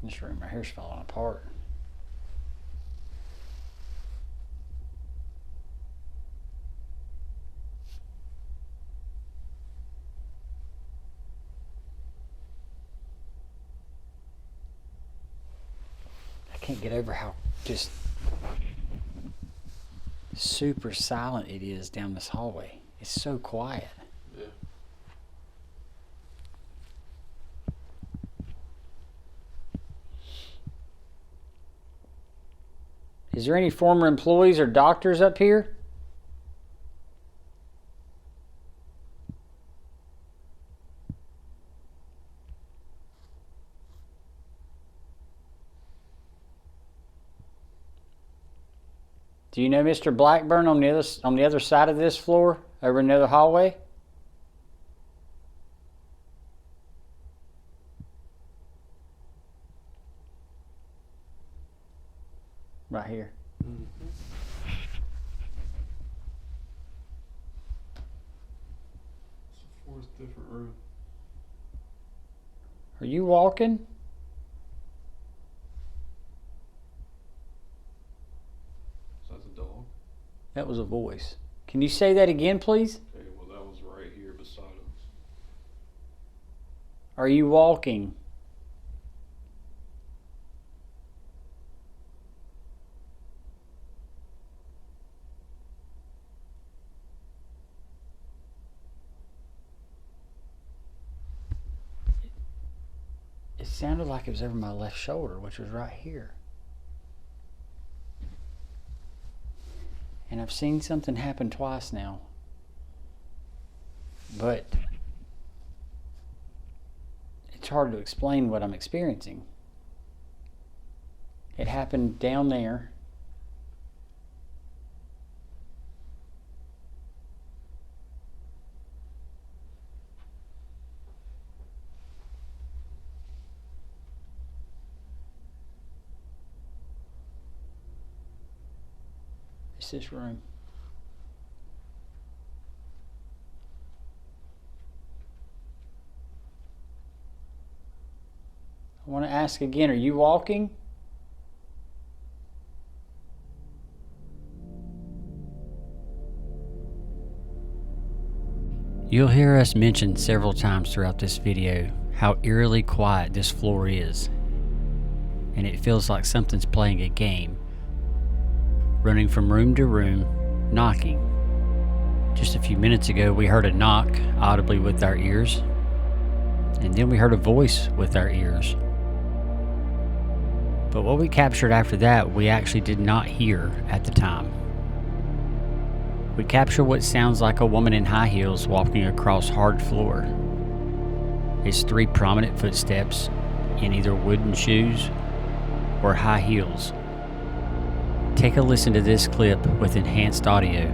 This room right here's falling apart. I can't get over how just super silent it is down this hallway. It's so quiet. Yeah. Is there any former employees or doctors up here? Do you know Mr. Blackburn on the other side of this floor, over in the other hallway? Right here. It's a fourth different room. Are you walking? Is that the dog? That was a voice. Can you say that again, please? Okay, well that was right here beside us. Are you walking? It sounded like it was over my left shoulder, which was right here. And I've seen something happen twice now. But it's hard to explain what I'm experiencing. It happened down there. It's this room. want to ask again, are you walking? You'll hear us mention several times throughout this video how eerily quiet this floor is. And it feels like something's playing a game, running from room to room, knocking. Just a few minutes ago, we heard a knock audibly with our ears, and then we heard a voice with our ears. But what we captured after that, we actually did not hear at the time. We capture what sounds like a woman in high heels walking across hard floor. It's 3 prominent footsteps in either wooden shoes or high heels. Take a listen to this clip with enhanced audio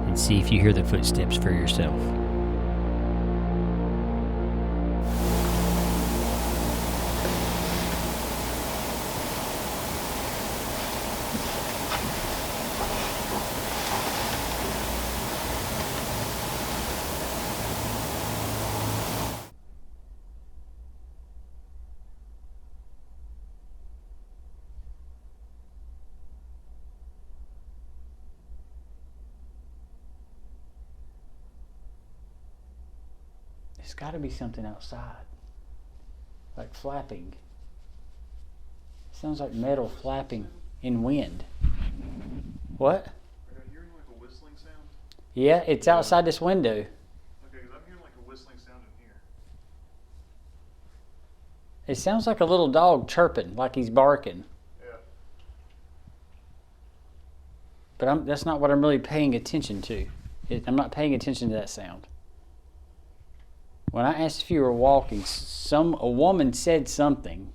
and see if you hear the footsteps for yourself. There's got to be something outside, like flapping. Sounds like metal flapping in wind. What? Are you hearing like a whistling sound? Yeah, it's outside this window. Okay, because I'm hearing like a whistling sound in here. It sounds like a little dog chirping, like he's barking. Yeah. But that's not what I'm really paying attention to. I'm not paying attention to that sound. When I asked if you were walking, a woman said something,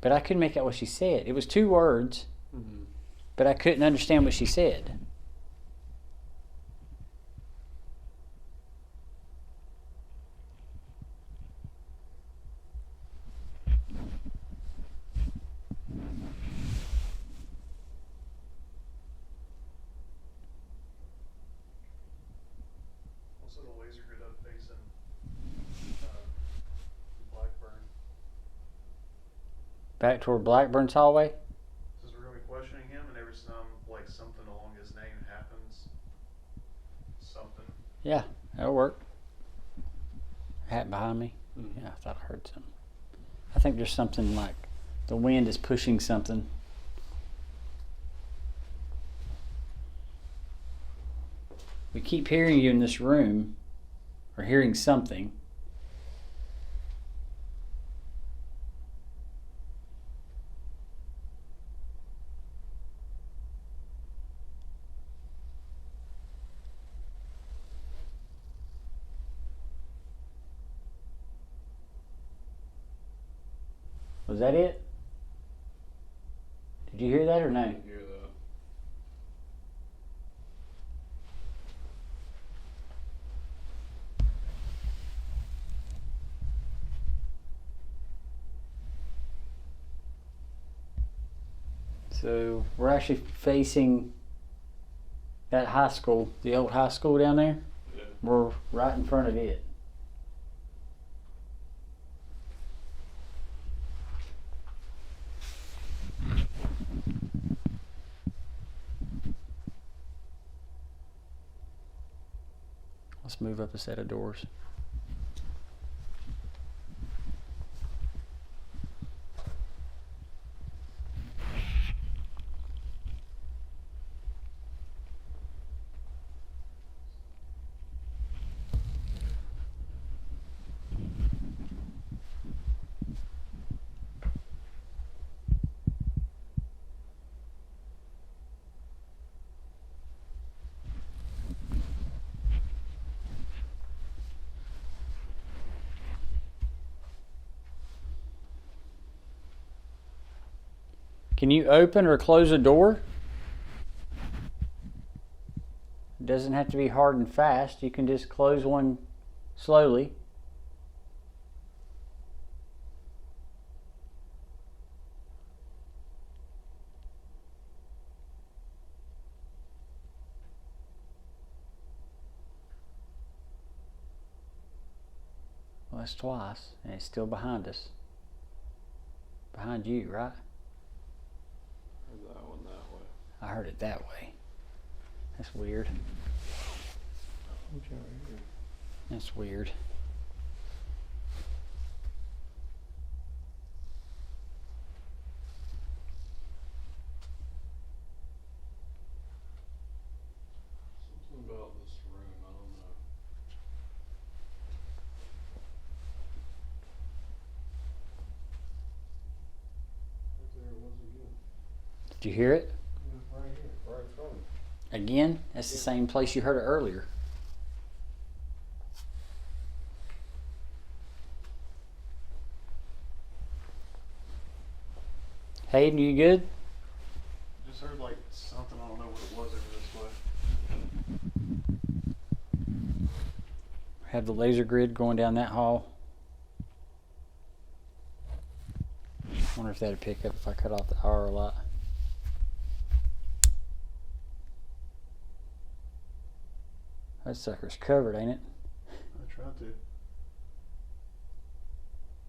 but I couldn't make out what she said. It was 2 words, but I couldn't understand what she said. Also, the laser grid up facing Blackburn. Back toward Blackburn's hallway. Says we're gonna be questioning him, and every time like something along his name happens, something. Yeah, that'll work. Hat behind me. Yeah, I thought I heard something. I think there's something like the wind is pushing something. We keep hearing you in this room, or hearing something. Was that it? Did you hear that or no? I hear that. So we're actually facing that high school, the old high school down there. Yeah. We're right in front of it. Let's move up a set of doors. Can you open or close a door? It doesn't have to be hard and fast. You can just close one slowly. Well, that's twice, and it's still behind us. Behind you, right? Heard that one that way. I heard it that way. That's weird. What's out here? That's weird. Something about this room, I don't know. Right there it was again. Did you hear it? Yeah, right here, right in front of me. Again? That's the same place you heard it earlier. Hayden, you good? Just heard like something, I don't know what it was over this way. Have the laser grid going down that hall. Wonder if that'd pick up if I cut off the R light. That sucker's covered, ain't it? I tried to.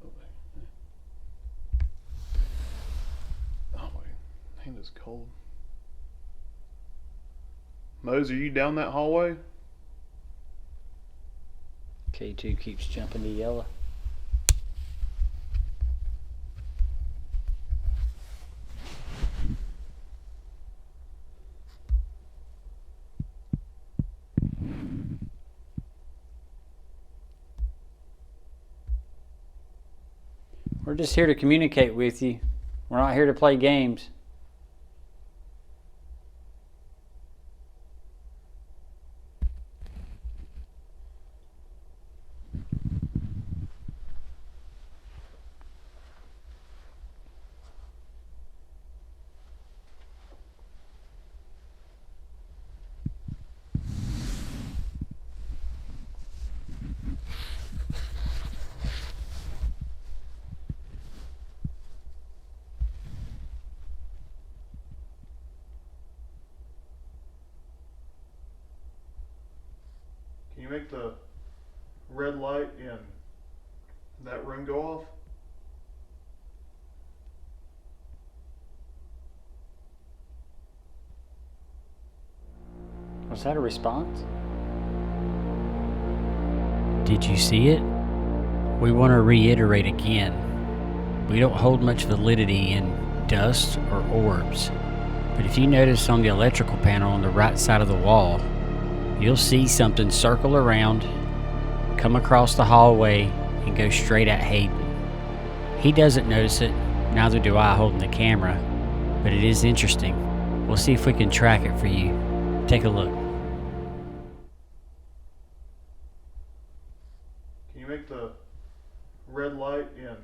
Oh, wait. Oh, my hand is cold. Mose, are you down that hallway? K2 keeps jumping to yellow. We're just here to communicate with you. We're not here to play games. Can you make the red light in that room go off? Was that a response? Did you see it? We want to reiterate again. We don't hold much validity in dust or orbs. But if you notice on the electrical panel on the right side of the wall, you'll see something circle around, come across the hallway, and go straight at Hayden. He doesn't notice it, neither do I holding the camera, but it is interesting. We'll see if we can track it for you. Take a look. Can you make the red light in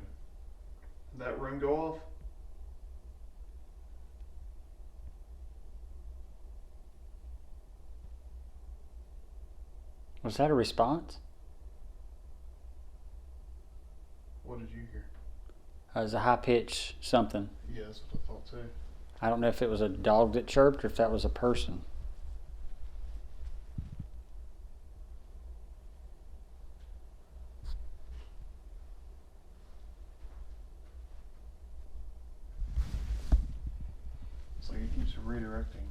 that room go off? Was that a response? What did you hear? It was a high pitch something. Yeah, that's what I thought too. I don't know if it was a dog that chirped or if that was a person. It's like it keeps redirecting.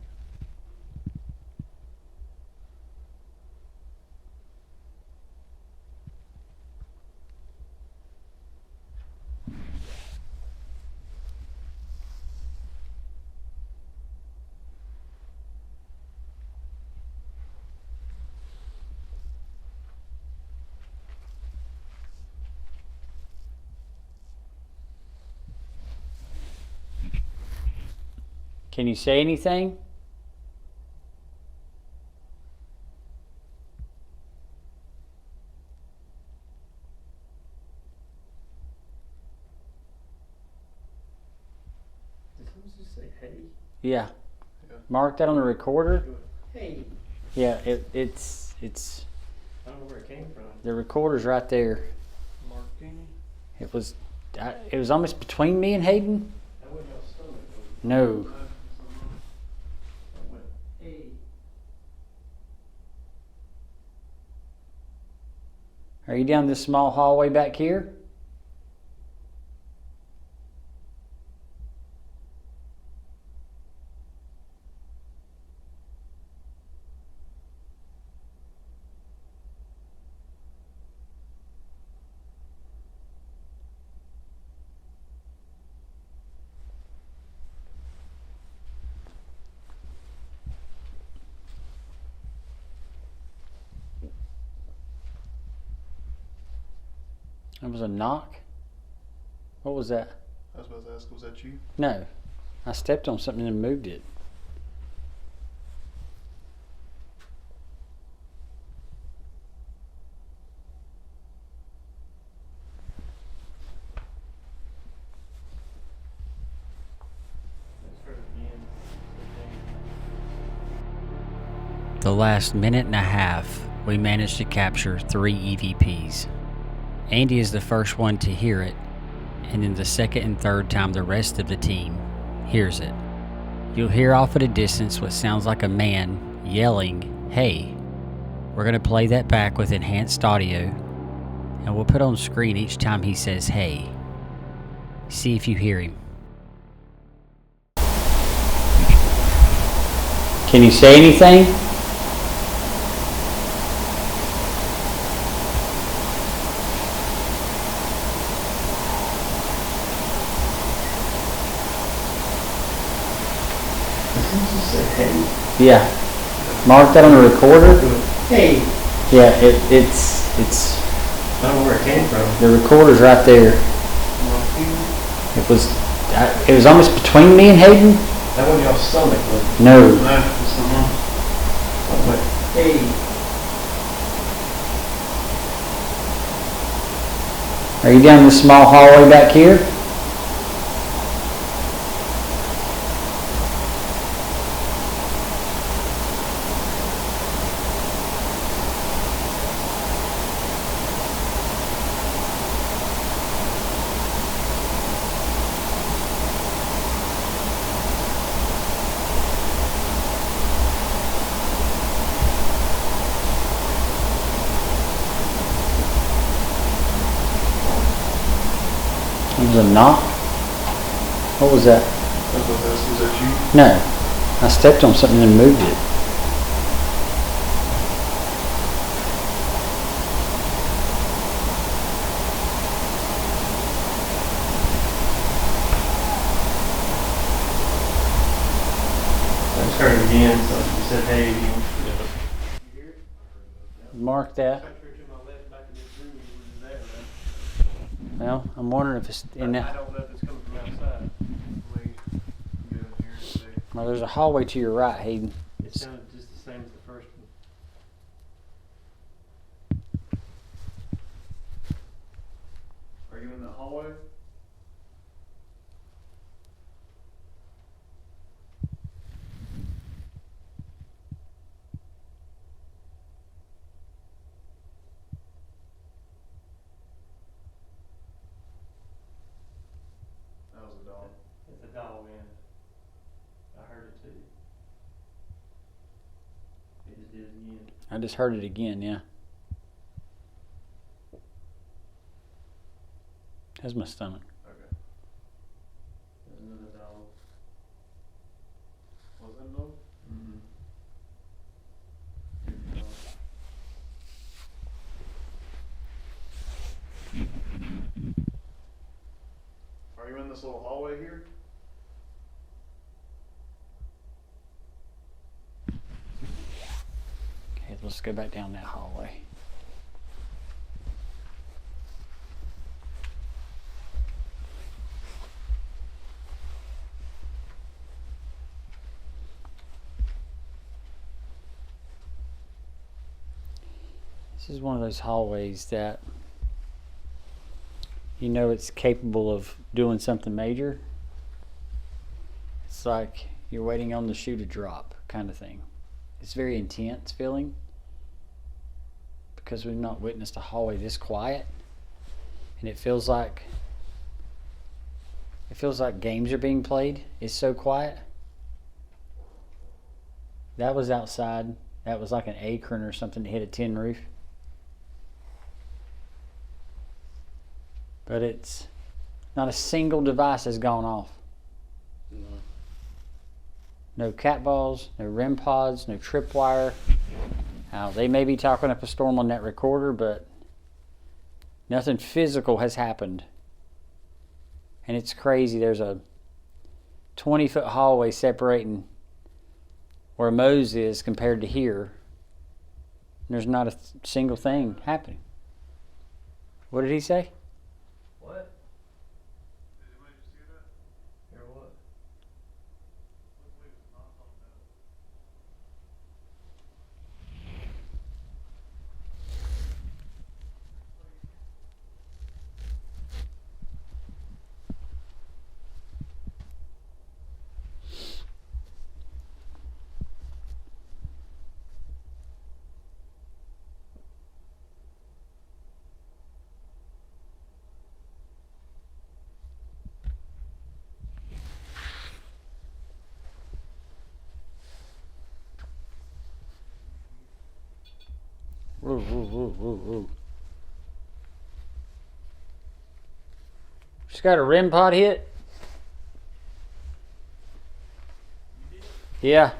Can you say anything? Did someone just say hey? Yeah. Yeah. Mark that on the recorder. Hey. Yeah, it's I don't know where it came from. the recorder's right there. Marking. It was almost between me and Hayden. That wasn't your stomach. No. I went, hey. Are you down this small hallway back here? That was a knock? What was that? I was about to ask, was that you? No. I stepped on something and moved it. The last minute and a half, we managed to capture 3 EVPs. Andy is the first one to hear it, and then the second and third time the rest of the team hears it. You'll hear off at a distance what sounds like a man yelling, "Hey!" We're going to play that back with enhanced audio, and we'll put on screen each time he says, "Hey." See if you hear him. Can you say anything? Yeah. Mark that on the recorder. Hey. Yeah, it's I don't know where it came from. the recorder's right there. It was almost between me and Hayden. That wasn't your stomach, was it? No. But, hey. Are you down this small hallway back here? It was a knock. What was that? I was about to ask, was that you? No. I stepped on something and moved it. I just heard it again, so you said, hey. You hear it? Mark that. Back here to my left, back in this room, it was there, right? Well, I'm wondering if it's in I that. don't know if it's coming from outside. Let me get in here and see. Well, there's a hallway to your right, Hayden. It sounded just the same as the first one. Are you in the hallway? That was a dog. It's a dog, man. I heard it too. It just did it again. I just heard it again, yeah. That's my stomach. Okay. There's another dog. Was that a dog? Mm-hmm. Are you in this little hallway here? Okay, let's go back down that hallway. This is one of those hallways that you know it's capable of doing something major. It's like you're waiting on the shoe to drop kind of thing. It's very intense feeling because we've not witnessed a hallway this quiet, and it feels like games are being played. It's so quiet. That was outside. That was like an acorn or something that hit a tin roof. but it's not a single device has gone off. No. No cat balls, no REM pods, no tripwire. Now, they may be talking up a storm on that recorder, but nothing physical has happened. And it's crazy. There's a 20-foot hallway separating where Moe's is compared to here. And there's not a single thing happening. What did he say? What? Did anybody just hear that? Hear what? Looked like it was knocked on metal. Woo, woo, woo, woo, woo. Just got a REM pod hit? Yeah.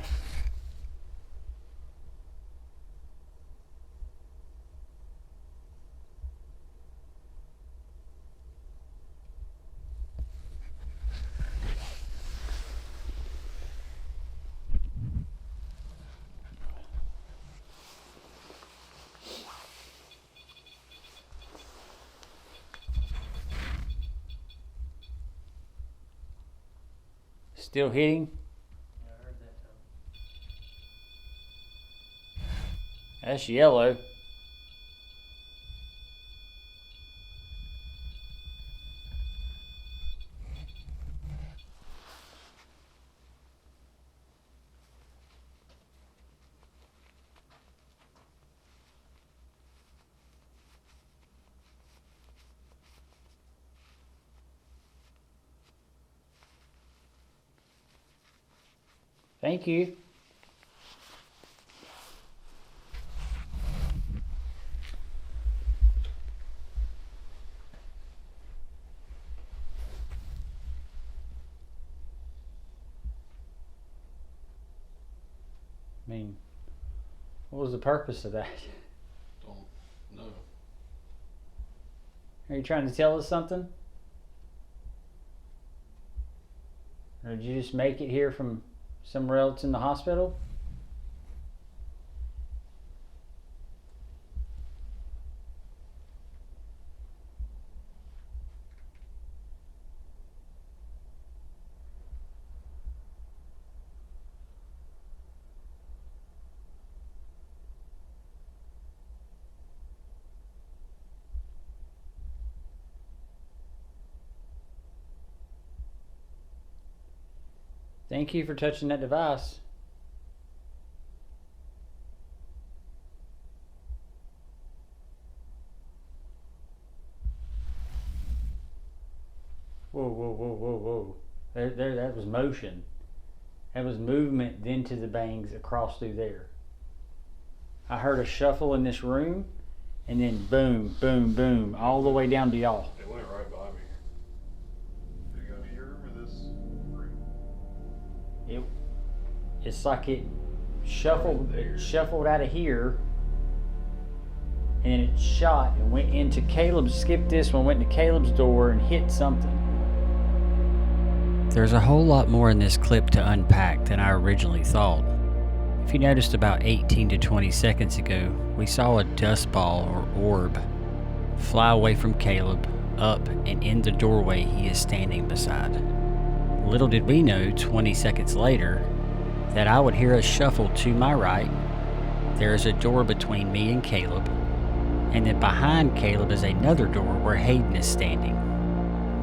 Still hitting? Yeah, I heard that tone. That's yellow. Thank you. I mean, what was the purpose of that? Don't know. Are you trying to tell us something? Or did you just make it here from somewhere else in the hospital? Thank you for touching that device. Whoa, whoa, whoa, whoa, whoa. There, that was motion. That was movement then to the bangs across through there. I heard a shuffle in this room, and then boom, boom, boom, all the way down to y'all. It went right by me. Did it go to your room or this room? It's like it shuffled out of here, and then it shot and went into Caleb's, skipped this one, went to Caleb's door and hit something. There's a whole lot more in this clip to unpack than I originally thought. If you noticed about 18 to 20 seconds ago, we saw a dust ball or orb fly away from Caleb, up and in the doorway he is standing beside. Little did we know 20 seconds later that I would hear a shuffle to my right. There is a door between me and Caleb, and then behind Caleb is another door where Hayden is standing.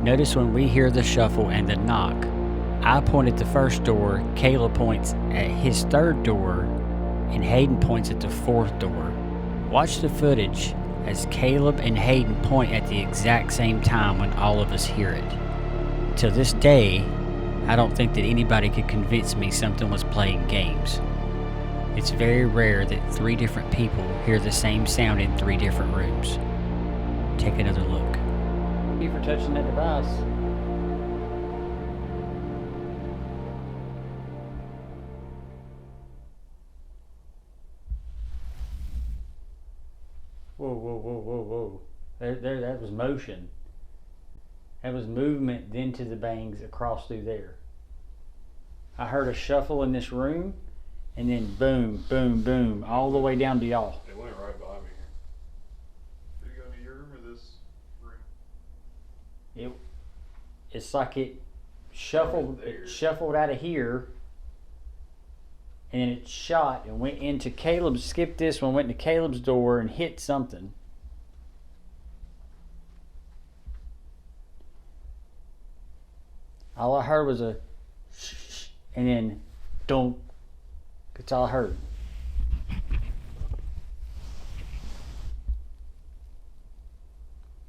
Notice when we hear the shuffle and the knock, I point at the first door, Caleb points at his third door, and Hayden points at the fourth door. Watch the footage as Caleb and Hayden point at the exact same time when all of us hear it. To this day, I don't think that anybody could convince me something was playing games. It's very rare that 3 different people hear the same sound in 3 different rooms. Take another look. you for touching that device. Whoa, whoa, whoa, whoa, whoa. There, that was motion. That was movement into the bangs across through there. I heard a shuffle in this room, and then boom, boom, boom, all the way down to y'all. It went right by me here. Did it go to your room or this room? It's like it shuffled out of here, and then it shot and went into Caleb's, skipped this one, went to Caleb's door and hit something. All I heard was a shh, and then don't. That's all I heard.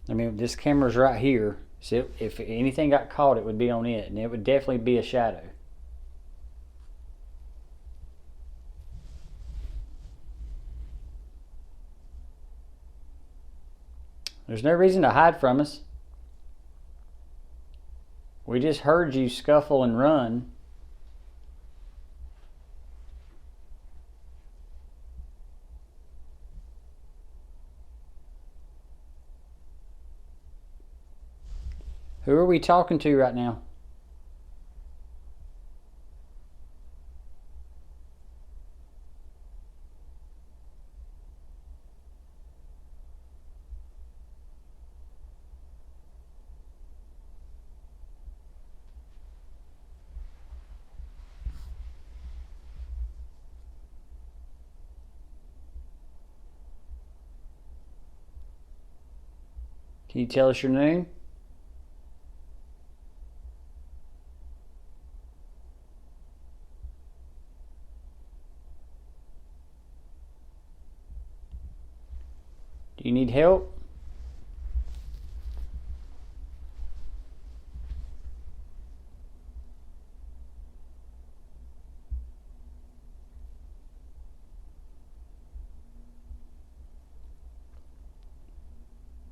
I mean, this camera's right here, so if anything got caught, it would be on it, and it would definitely be a shadow. There's no reason to hide from us. We just heard you scuffle and run. Who are we talking to right now? Can you tell us your name? Do you need help?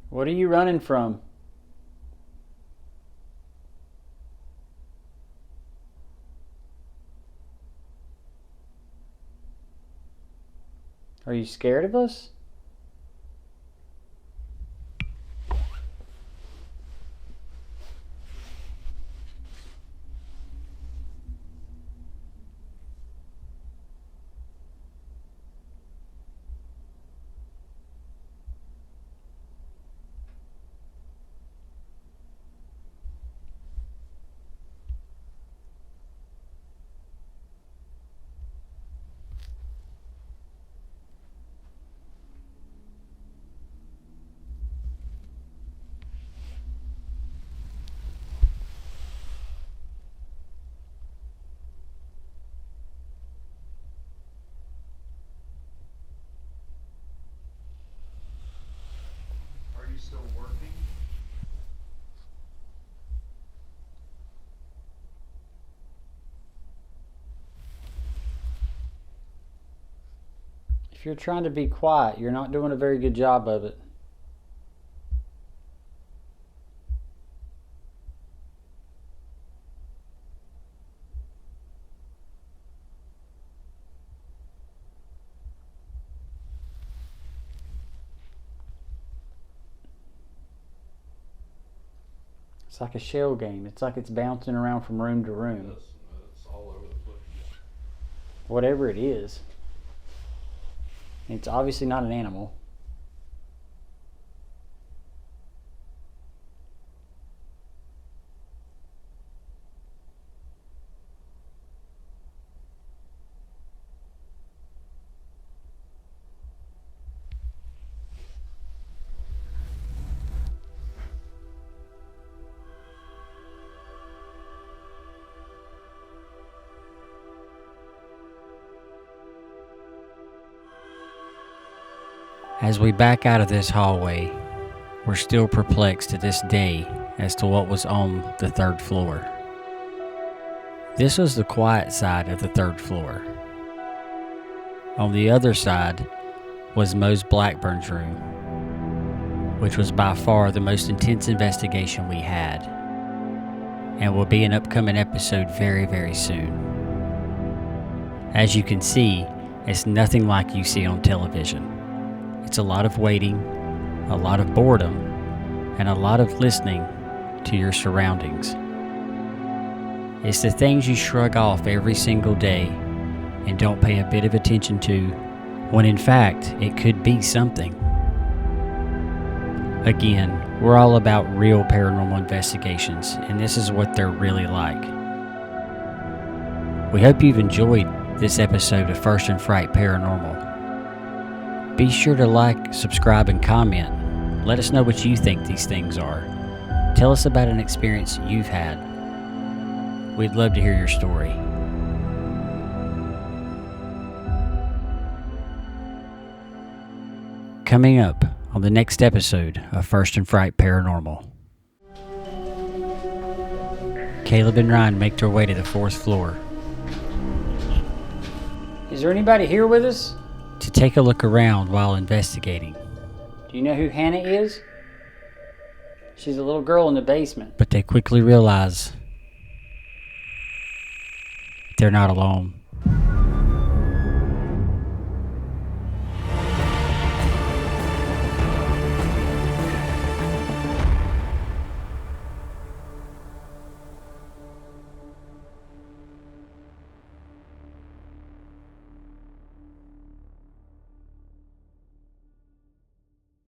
What are you running from? Are you scared of us? Are you still working? If you're trying to be quiet, you're not doing a very good job of it. It's like a shell game. It's like it's bouncing around from room to room. It's all over the place. Whatever it is. It's obviously not an animal. As we back out of this hallway, we're still perplexed to this day as to what was on the third floor. This was the quiet side of the third floor. On the other side was Mose Blackburn's room, which was by far the most intense investigation we had, and will be an upcoming episode very, very soon. As you can see, it's nothing like you see on television. It's a lot of waiting, a lot of boredom, and a lot of listening to your surroundings. It's the things you shrug off every single day and don't pay a bit of attention to, when in fact it could be something. Again, we're all about real paranormal investigations, and this is what they're really like. We hope you've enjoyed this episode of First and Fright Paranormal. Be sure to like, subscribe, and comment. Let us know what you think these things are. Tell us about an experience you've had. We'd love to hear your story. Coming up on the next episode of First and Fright Paranormal. Caleb and Ryan make their way to the 4th floor. Is there anybody here with us? To take a look around while investigating. Do you know who Hannah is? She's a little girl in the basement. But they quickly realize they're not alone.